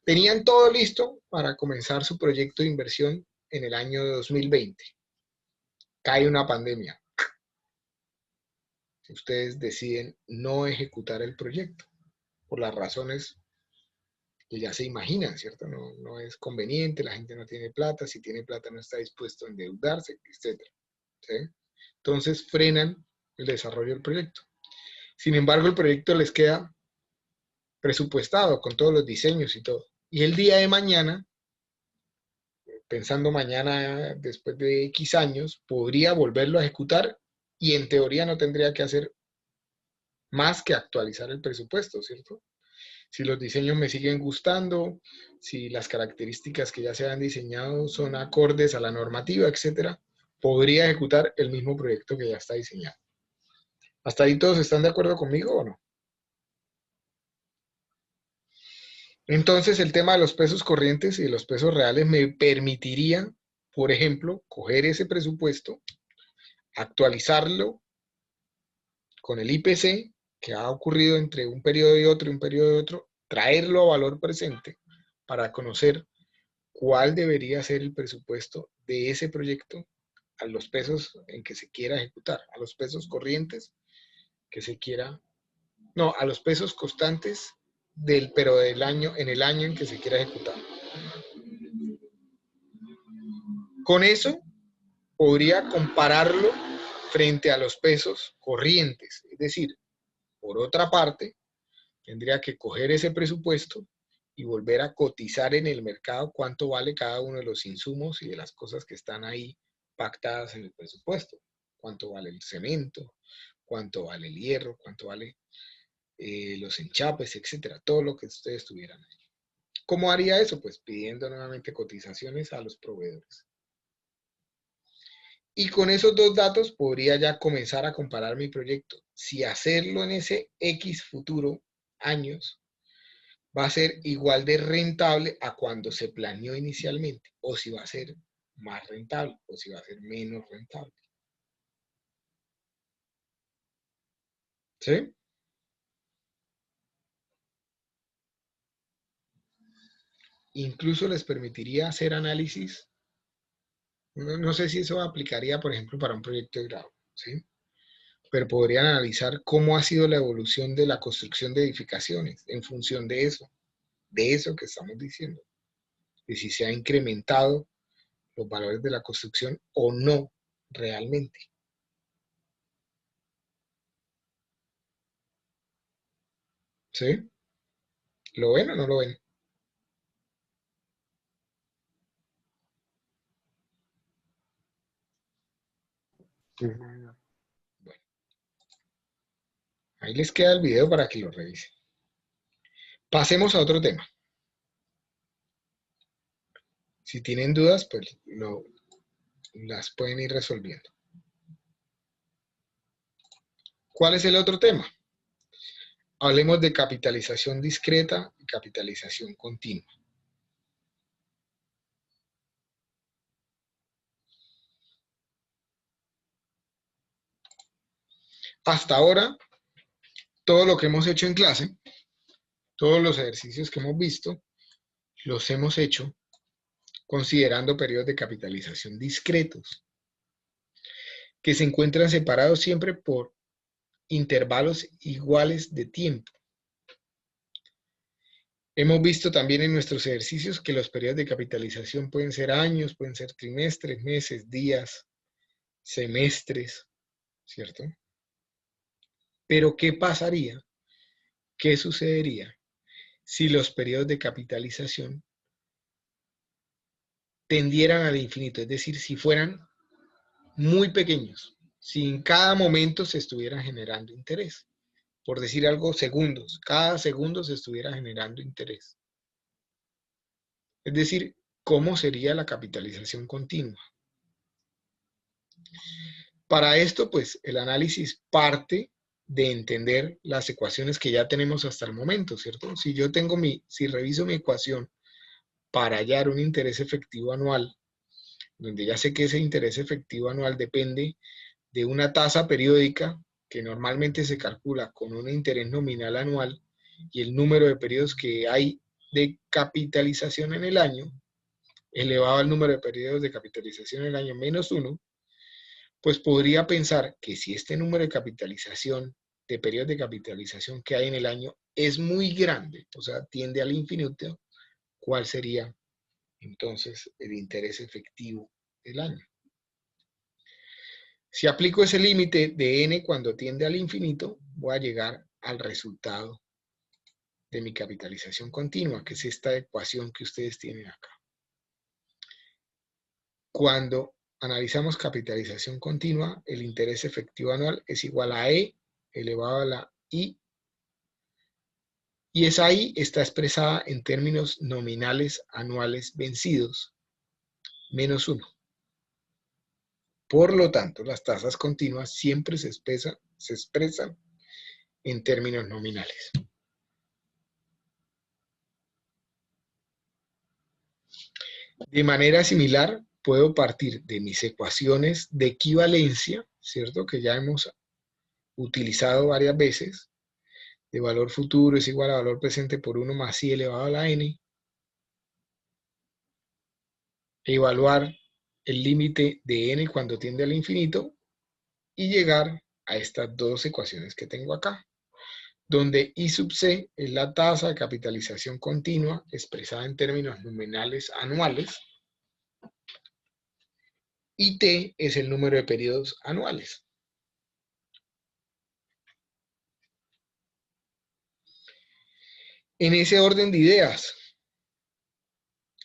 Tenían todo listo para comenzar su proyecto de inversión en el año 2020. Cae una pandemia. Ustedes deciden no ejecutar el proyecto por las razones que ya se imaginan, ¿cierto? No es conveniente, la gente no tiene plata, si tiene plata no está dispuesto a endeudarse, etc. ¿Sí? Entonces frenan el desarrollo del proyecto. Sin embargo, el proyecto les queda presupuestado con todos los diseños y todo. Y el día de mañana, pensando mañana después de X años, podría volverlo a ejecutar y en teoría no tendría que hacer más que actualizar el presupuesto, ¿cierto? Si los diseños me siguen gustando, si las características que ya se han diseñado son acordes a la normativa, etcétera, podría ejecutar el mismo proyecto que ya está diseñado. ¿Hasta ahí todos están de acuerdo conmigo o no? Entonces, el tema de los pesos corrientes y de los pesos reales me permitiría, por ejemplo, coger ese presupuesto, actualizarlo con el IPC, que ha ocurrido entre un periodo y otro, traerlo a valor presente para conocer cuál debería ser el presupuesto de ese proyecto a los pesos en que se quiera ejecutar, a los pesos corrientes que se quiera, no, a los pesos constantes pero en el año en que se quiera ejecutar. Con eso podría compararlo frente a los pesos corrientes, es decir, por otra parte, Tendría que coger ese presupuesto y volver a cotizar en el mercado cuánto vale cada uno de los insumos y de las cosas que están ahí pactadas en el presupuesto. Cuánto vale el cemento, cuánto vale el hierro, cuánto vale los enchapes, etcétera, todo lo que ustedes tuvieran ahí. ¿Cómo haría eso? Pues pidiendo nuevamente cotizaciones a los proveedores. Y con esos dos datos podría ya comenzar a comparar mi proyecto. Si hacerlo en ese X futuro, años, va a ser igual de rentable a cuando se planeó inicialmente, o si va a ser más rentable, o si va a ser menos rentable. ¿Sí? Incluso les permitiría hacer análisis. No sé si eso aplicaría, por ejemplo, para un proyecto de grado, ¿sí? Pero podrían analizar cómo ha sido la evolución de la construcción de edificaciones en función de eso que estamos diciendo, de si se ha incrementado los valores de la construcción o no realmente. ¿Sí? ¿Lo ven o no lo ven? Sí, señor. Bueno, ahí les queda el video para que lo revisen. Pasemos a otro tema. Si tienen dudas, pues las pueden ir resolviendo. ¿Cuál es el otro tema? Hablemos de capitalización discreta y capitalización continua. Hasta ahora, todo lo que hemos hecho en clase, todos los ejercicios que hemos visto, los hemos hecho considerando periodos de capitalización discretos, que se encuentran separados siempre por intervalos iguales de tiempo. Hemos visto también en nuestros ejercicios que los periodos de capitalización pueden ser años, pueden ser trimestres, meses, días, semestres, ¿cierto? Pero ¿qué pasaría? ¿Qué sucedería si los periodos de capitalización tendieran al infinito? Es decir, si fueran muy pequeños, si en cada momento se estuviera generando interés. Por decir algo, segundos. Cada segundo se estuviera generando interés. Es decir, ¿cómo sería la capitalización continua? Para esto, pues, el análisis parte de entender las ecuaciones que ya tenemos hasta el momento, ¿cierto? Si reviso mi ecuación para hallar un interés efectivo anual, donde ya sé que ese interés efectivo anual depende de una tasa periódica que normalmente se calcula con un interés nominal anual y el número de periodos que hay de capitalización en el año, elevado al número de periodos de capitalización en el año menos 1, pues podría pensar que si este número de capitalización, de periodos de capitalización que hay en el año es muy grande, o sea, tiende al infinito, ¿cuál sería entonces el interés efectivo del año? Si aplico ese límite de n cuando tiende al infinito, voy a llegar al resultado de mi capitalización continua, que es esta ecuación que ustedes tienen acá. Cuando analizamos capitalización continua, el interés efectivo anual es igual a E elevado a la I, y esa I está expresada en términos nominales anuales vencidos, menos 1. Por lo tanto, las tasas continuas siempre se expresan en términos nominales. De manera similar, puedo partir de mis ecuaciones de equivalencia, ¿cierto? Que ya hemos utilizado varias veces. De valor futuro es igual a valor presente por 1 más I elevado a la n. Evaluar el límite de n cuando tiende al infinito y llegar a estas dos ecuaciones que tengo acá, donde I sub c es la tasa de capitalización continua expresada en términos nominales anuales y T es el número de periodos anuales. En ese orden de ideas,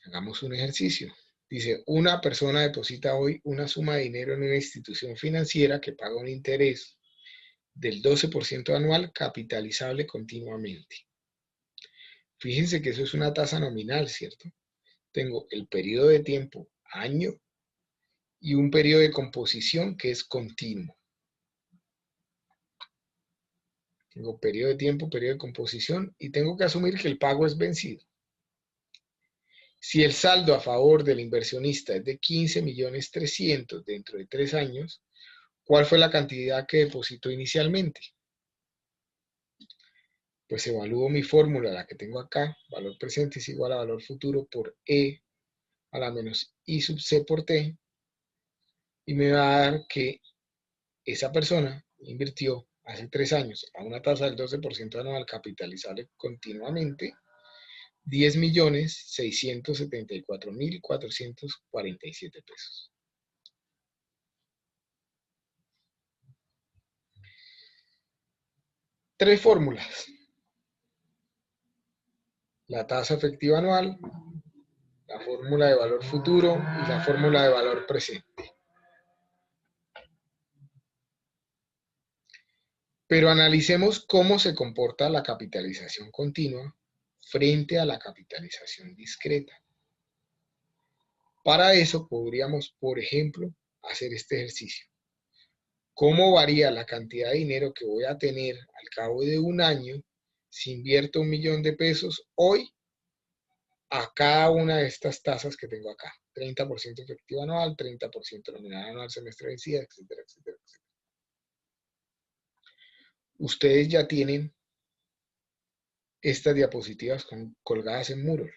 hagamos un ejercicio. Dice, una persona deposita hoy una suma de dinero en una institución financiera que paga un interés del 12% anual capitalizable continuamente. Fíjense que eso es una tasa nominal, ¿cierto? Tengo el periodo de tiempo, año, y un periodo de composición que es continuo. Tengo periodo de tiempo, periodo de composición, y tengo que asumir que el pago es vencido. Si el saldo a favor del inversionista es de 15.300.000 dentro de 3 años, ¿cuál fue la cantidad que depositó inicialmente? Pues evalúo mi fórmula, la que tengo acá, valor presente es igual a valor futuro por E a la menos I sub C por T, y me va a dar que esa persona invirtió hace 3 años a una tasa del 12% anual capitalizable continuamente 10.674.447 pesos. Tres fórmulas. La tasa efectiva anual, la fórmula de valor futuro y la fórmula de valor presente. Pero analicemos cómo se comporta la capitalización continua frente a la capitalización discreta. Para eso podríamos, por ejemplo, hacer este ejercicio. ¿Cómo varía la cantidad de dinero que voy a tener al cabo de un año si invierto 1.000.000 de pesos hoy a cada una de estas tasas que tengo acá? 30% efectivo anual, 30% nominal anual, semestre vencida, etcétera, etcétera, etcétera. Ustedes ya tienen estas diapositivas colgadas en Moodle.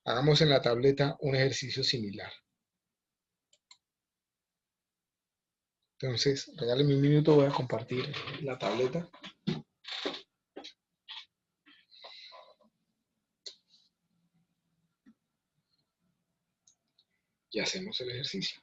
Hagamos en la tableta un ejercicio similar. Entonces, regáleme un minuto, voy a compartir la tableta. Y hacemos el ejercicio.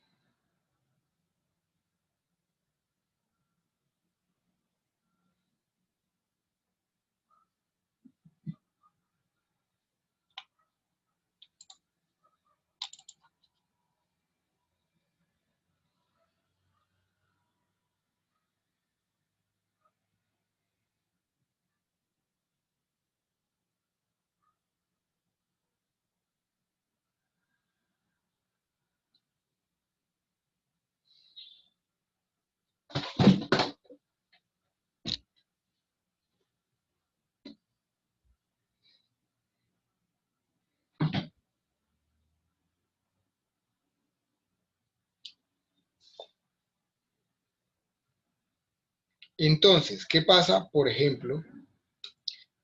Entonces, ¿qué pasa, por ejemplo,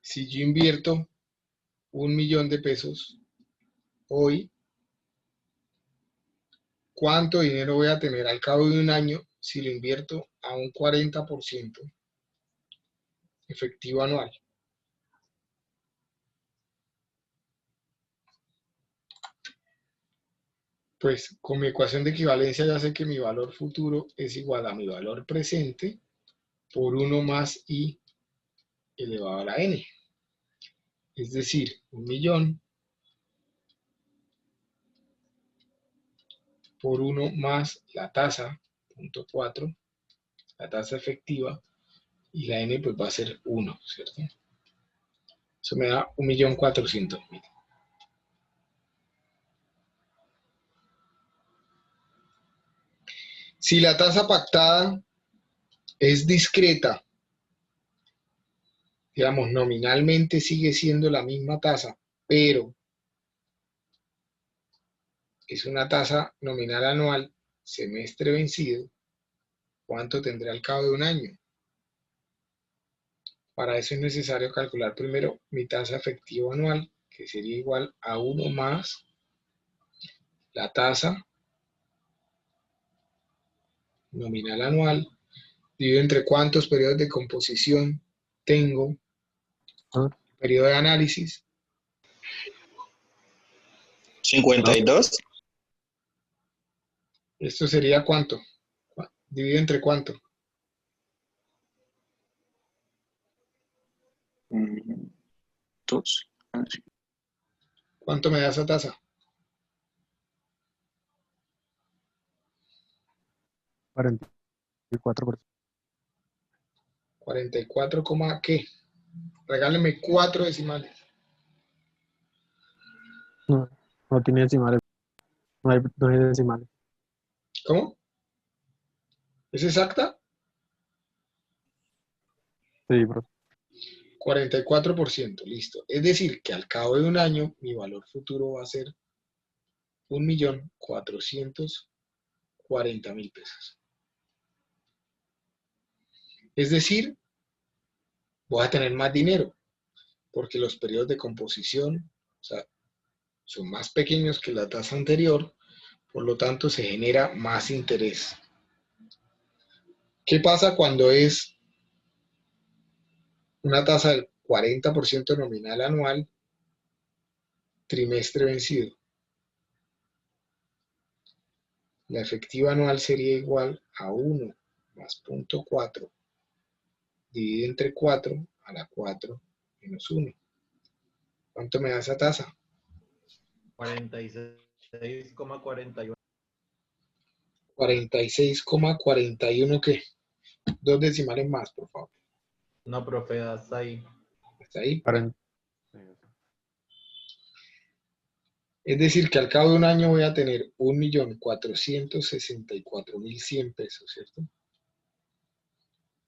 si yo invierto 1.000.000 de pesos hoy? ¿Cuánto dinero voy a tener al cabo de un año si lo invierto a un 40% efectivo anual? Pues con mi ecuación de equivalencia ya sé que mi valor futuro es igual a mi valor presente por 1 más I elevado a la N. Es decir, 1.000.000 por 1 más la tasa, 0.4, la tasa efectiva, y la N pues va a ser 1, ¿cierto? Eso me da 1.400.000. Si la tasa pactada es discreta, digamos, nominalmente sigue siendo la misma tasa, pero es una tasa nominal anual, semestre vencido, ¿cuánto tendré al cabo de un año? Para eso es necesario calcular primero mi tasa efectiva anual, que sería igual a 1 más la tasa nominal anual, dividido entre cuántos periodos de composición tengo, periodo de análisis. 52. ¿Esto sería cuánto? ¿Dividido entre cuánto? 2. Ah, sí. ¿Cuánto me da esa tasa? 44%. 44, ¿qué? Regálenme 4 decimales. No, no tiene decimales. No hay decimales. ¿Cómo? ¿Es exacta? Sí, profe. 44%, listo. Es decir, que al cabo de un año, mi valor futuro va a ser 1.440.000 pesos. Es decir, voy a tener más dinero, porque los periodos de composición, o sea, son más pequeños que la tasa anterior, por lo tanto se genera más interés. ¿Qué pasa cuando es una tasa del 40% nominal anual, trimestre vencido? La efectiva anual sería igual a 1 más 0.4 dividido entre 4 a la 4 menos 1. ¿Cuánto me da esa tasa? 46,41. 46,41 ¿qué? 2 decimales más, por favor. No, profe, hasta ahí. ¿Está ahí? 40. Es decir, que al cabo de un año voy a tener 1.464.100 pesos, ¿cierto?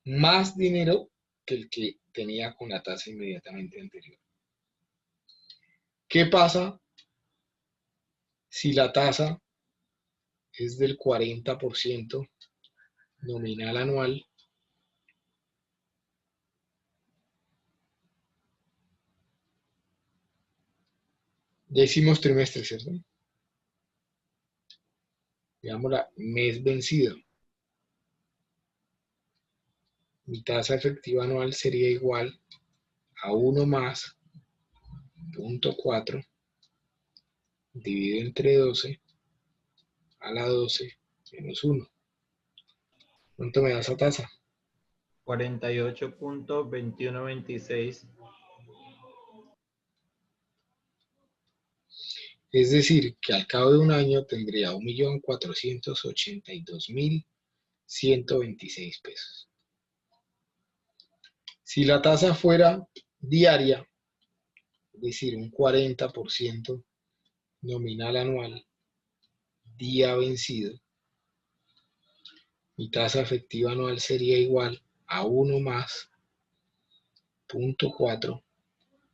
Más dinero que el que tenía con la tasa inmediatamente anterior. ¿Qué pasa si la tasa es del 40% nominal anual? Ya hicimos trimestre, ¿cierto? Digámosla, mes vencido. Mi tasa efectiva anual sería igual a 1 más 0.4 dividido entre 12 a la 12 menos 1. ¿Cuánto me da esa tasa? 48.2126. Es decir, que al cabo de un año tendría 1.482.126 pesos. Si la tasa fuera diaria, es decir, un 40% nominal anual, día vencido, mi tasa efectiva anual sería igual a 1 más 0.4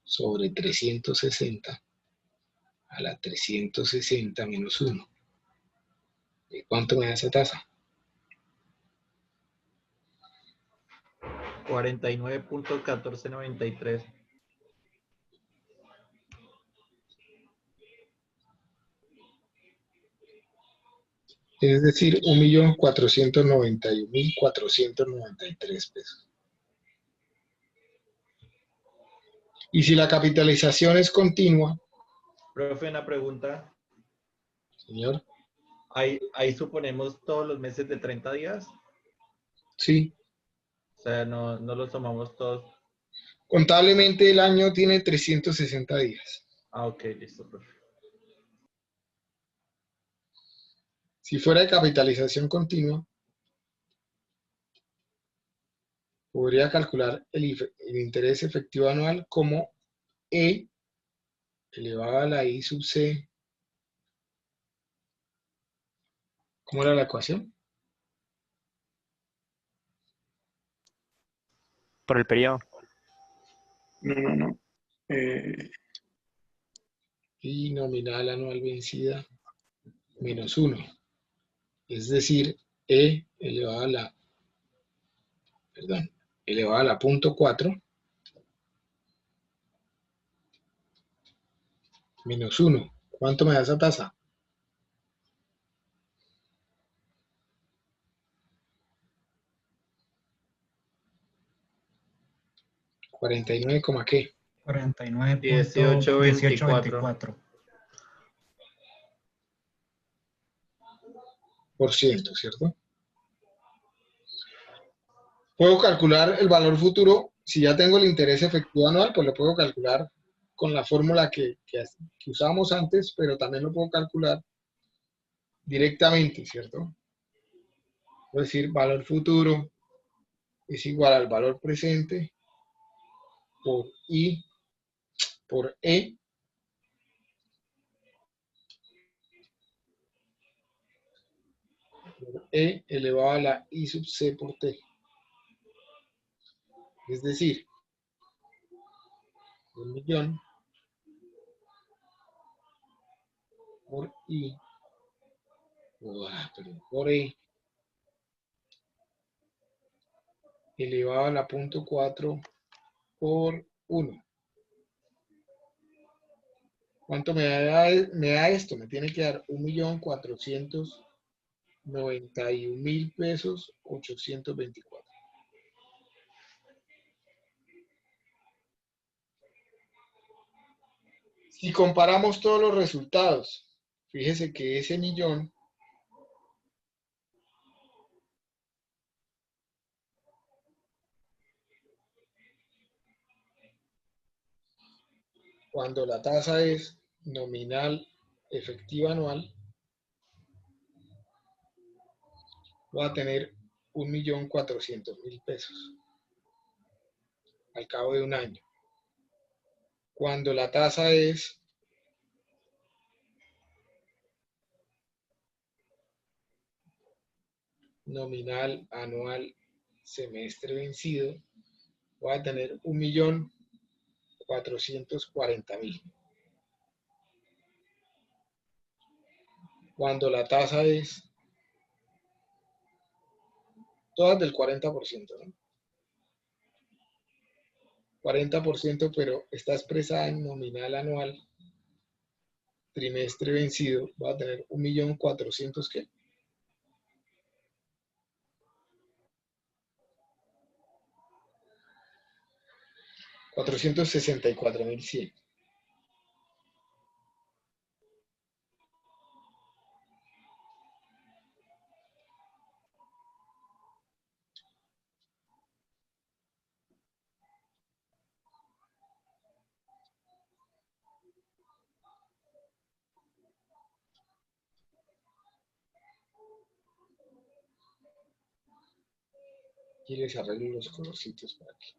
sobre 360 a la 360 menos 1. ¿De cuánto me da esa tasa? 49.1493. Es decir, 1.491.493 pesos. Y si la capitalización es continua, Profe, una pregunta. señor, Ahí suponemos todos los meses de 30 días. sí, O sea, no los tomamos todos. contablemente el año tiene 360 días. Ah, ok, listo, profe. Si fuera de capitalización continua, podría calcular el interés efectivo anual como E elevado a la I sub C. ¿Cómo era la ecuación? Por el periodo. No. I nominal anual vencida menos 1. Es decir, E elevado a la, elevado a la 0.4 menos 1. ¿Cuánto me da esa tasa? 49, ¿qué? 18.24. Por ciento, ¿cierto? Puedo calcular el valor futuro. Si ya tengo el interés efectivo anual, pues lo puedo calcular con la fórmula que usábamos antes, pero también lo puedo calcular directamente, ¿cierto? Es decir, valor futuro es igual al valor presente por I por E por E elevado a la I sub C por T. Es decir, 1 millón por I por E elevado a la 0.4 por 1. ¿Cuánto me da esto? Me tiene que dar 1.491.000 pesos 824. Si comparamos todos los resultados, fíjese que ese millón cuando la tasa es nominal efectiva anual, va a tener 1.400.000 pesos al cabo de un año. Cuando la tasa es nominal anual semestre vencido, va a tener 1.440.000. Cuando la tasa es todas del 40%, ¿no? 40%, pero está expresada en nominal anual trimestre vencido, va a tener 1.400.000, ¿qué? 464.100. Y les arreglo los colorcitos para aquí.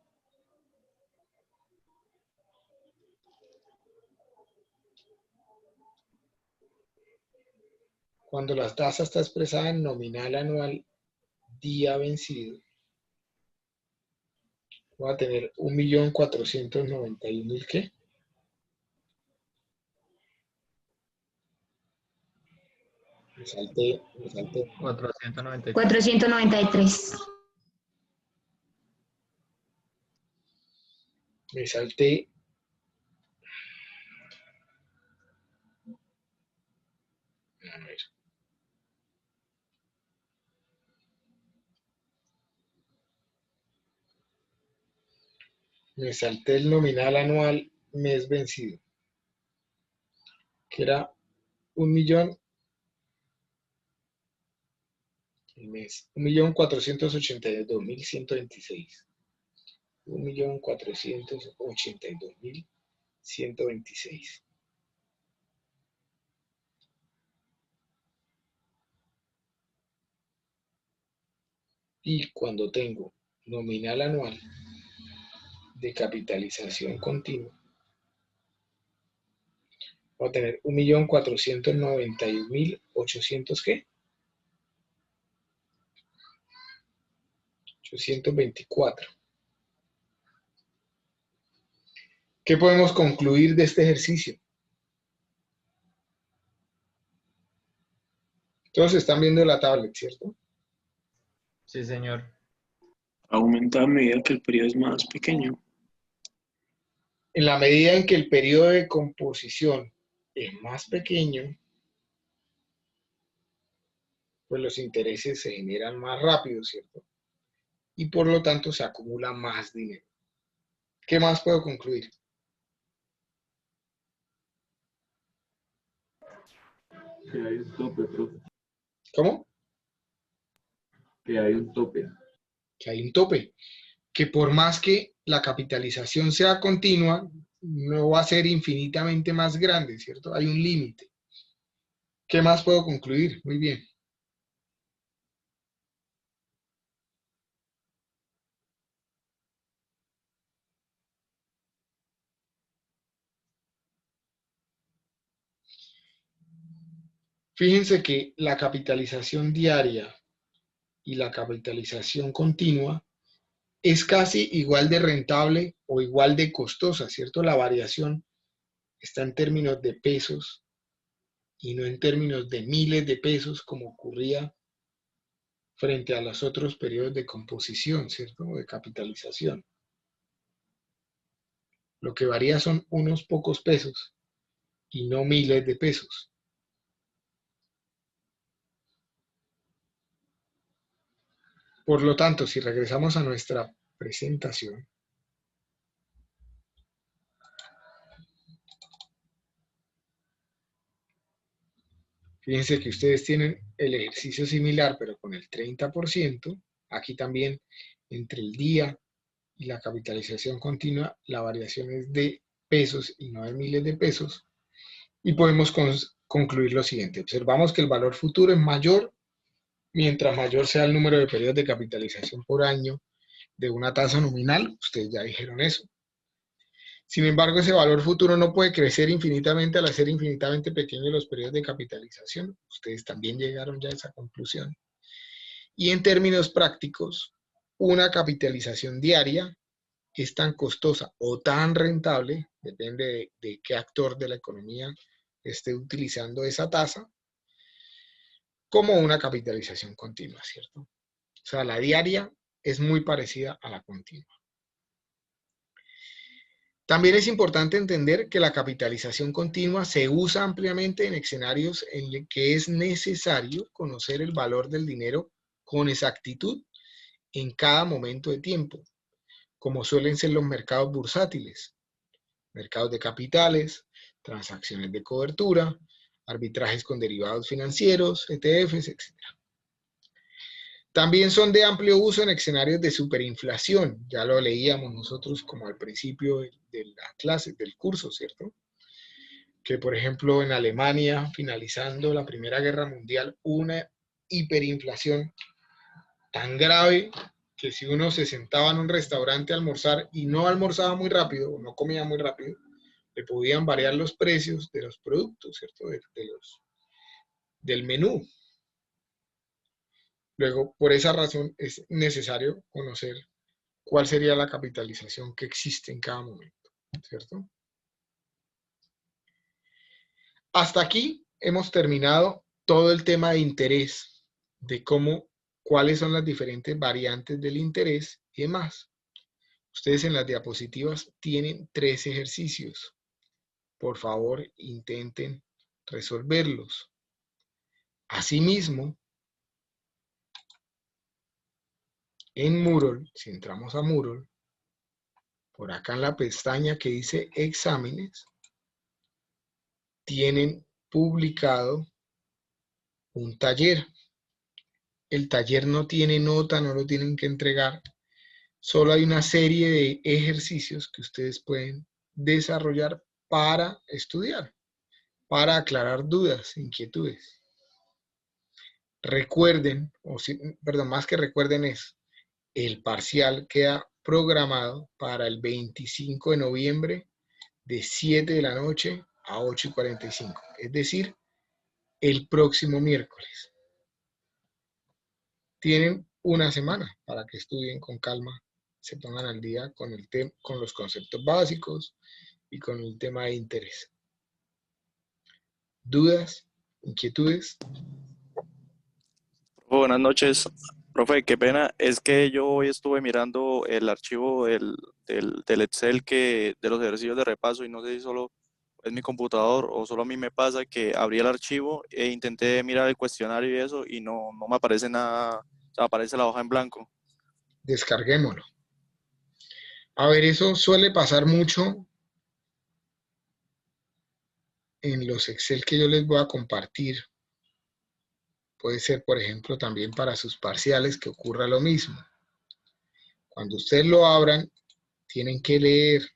Cuando la tasa está expresada en nominal anual día vencido, va a tener 1.491.000, ¿qué? Me salté. 493. 493. Me salté. A ver. Me salté el nominal anual mes vencido, que era 1.000.000 el mes, 1.482.126. 1.482.126. Y cuando tengo nominal anual de capitalización continua, voy a tener 1.491.800, ¿qué? 824. ¿Qué podemos concluir de este ejercicio? Todos están viendo la tablet, ¿cierto? Sí, señor. Aumenta a medida que el periodo es más pequeño. En la medida en que el periodo de composición es más pequeño, pues los intereses se generan más rápido, ¿cierto? Y por lo tanto se acumula más dinero. ¿Qué más puedo concluir? Que hay un tope, profe. ¿Cómo? Que hay un tope. Que hay un tope. Que por más que la capitalización sea continua, no va a ser infinitamente más grande, ¿cierto? Hay un límite. ¿Qué más puedo concluir? Muy bien. Fíjense que la capitalización diaria y la capitalización continua es casi igual de rentable o igual de costosa, ¿cierto? La variación está en términos de pesos y no en términos de miles de pesos como ocurría frente a los otros periodos de composición, ¿cierto? O de capitalización. Lo que varía son unos pocos pesos y no miles de pesos. Por lo tanto, si regresamos a nuestra presentación, fíjense que ustedes tienen el ejercicio similar, pero con el 30%. Aquí también, entre el día y la capitalización continua, la variación es de pesos y no de miles de pesos. Y podemos concluir lo siguiente. Observamos que el valor futuro es mayor mientras mayor sea el número de periodos de capitalización por año de una tasa nominal. Ustedes ya dijeron eso. Sin embargo, ese valor futuro no puede crecer infinitamente al hacer infinitamente pequeños los periodos de capitalización. Ustedes también llegaron ya a esa conclusión. Y en términos prácticos, una capitalización diaria es tan costosa o tan rentable, depende de qué actor de la economía esté utilizando esa tasa, como una capitalización continua, ¿cierto? O sea, la diaria es muy parecida a la continua. También es importante entender que la capitalización continua se usa ampliamente en escenarios en los que es necesario conocer el valor del dinero con exactitud en cada momento de tiempo, como suelen ser los mercados bursátiles, mercados de capitales, transacciones de cobertura, arbitrajes con derivados financieros, ETFs, etc. También son de amplio uso en escenarios de superinflación. Ya lo leíamos nosotros como al principio de la clase, del curso, ¿cierto? Que, por ejemplo, en Alemania, finalizando la Primera Guerra Mundial, hubo una hiperinflación tan grave que si uno se sentaba en un restaurante a almorzar y no almorzaba muy rápido, o no comía muy rápido, le podían variar los precios de los productos, ¿cierto? Del menú. Luego, por esa razón, es necesario conocer cuál sería la capitalización que existe en cada momento, ¿cierto? Hasta aquí hemos terminado todo el tema de interés, de cuáles son las diferentes variantes del interés y demás. Ustedes en las diapositivas tienen 3 ejercicios. Por favor, intenten resolverlos. Asimismo, en Moodle, si entramos a Moodle, por acá en la pestaña que dice exámenes, tienen publicado un taller. El taller no tiene nota, no lo tienen que entregar. Solo hay una serie de ejercicios que ustedes pueden desarrollar para estudiar, para aclarar dudas, inquietudes. Recuerden, perdón, más que recuerden es, el parcial queda programado para el 25 de noviembre de 7 de la noche a 8:45, es decir, el próximo miércoles. Tienen una semana para que estudien con calma, se pongan al día con los conceptos básicos y con el tema de interés. ¿Dudas? ¿Inquietudes? Buenas noches, profe, qué pena, es que yo hoy estuve mirando el archivo del Excel de los ejercicios de repaso y no sé si solo es mi computador o solo a mí me pasa que abrí el archivo e intenté mirar el cuestionario y eso y no me aparece nada, o sea, aparece la hoja en blanco. Descarguémoslo. A ver, eso suele pasar mucho en los Excel que yo les voy a compartir. Puede ser, por ejemplo, también para sus parciales que ocurra lo mismo. Cuando ustedes lo abran, tienen que leer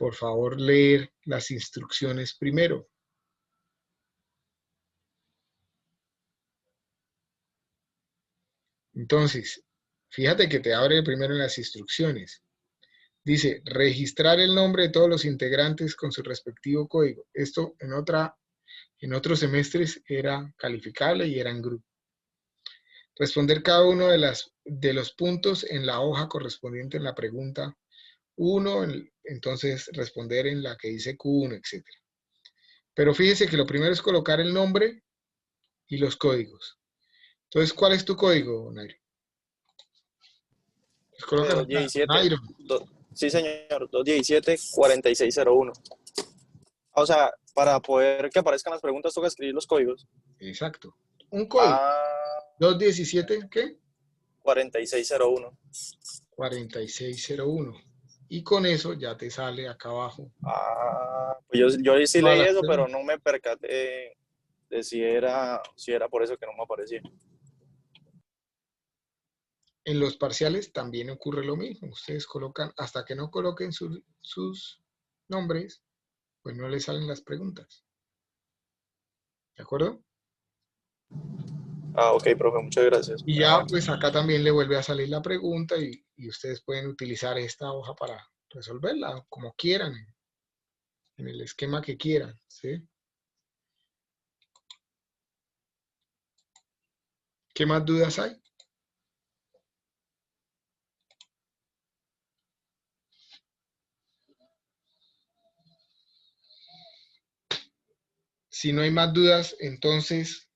por favor leer las instrucciones primero. Entonces, fíjate que te abre primero en las instrucciones. Dice, registrar el nombre de todos los integrantes con su respectivo código. Esto en otros semestres era calificable y era en grupo. Responder cada uno de los puntos en la hoja correspondiente en la pregunta 1, entonces responder en la que dice Q1, etc. Pero fíjese que lo primero es colocar el nombre y los códigos. Entonces, ¿cuál es tu código, Nairo? Pues coloca 217. Nairo. Sí, señor, 217-4601. O sea, para poder que aparezcan las preguntas, toca escribir los códigos. Exacto. Un código. 217, ¿qué? 4601. 4601. Y con eso ya te sale acá abajo. Pues yo sí Todas leí las eso, pero preguntas. no me percaté de si era por eso que no me aparecía. En los parciales también ocurre lo mismo. Ustedes colocan, hasta que no coloquen sus nombres, pues no les salen las preguntas. ¿De acuerdo? Ok, profe, muchas gracias. Y ya, pues acá también le vuelve a salir la pregunta y ustedes pueden utilizar esta hoja para resolverla como quieran, en el esquema que quieran, ¿sí? ¿Qué más dudas hay? Si no hay más dudas, entonces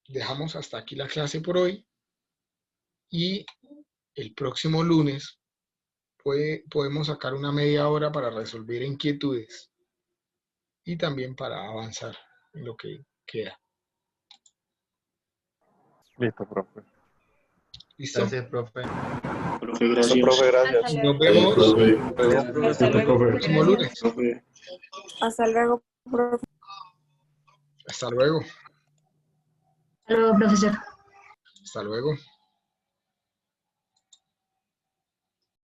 dejamos hasta aquí la clase por hoy y el próximo lunes podemos sacar una media hora para resolver inquietudes y también para avanzar en lo que queda. Listo, profe. ¿Listo? Gracias, profe. Profe, Listo, gracias. profe, gracias. Nos vemos Luego. Hasta el luego. próximo lunes. Profe. Hasta luego, profe. Hasta luego. Hasta luego, profesor. Hasta luego.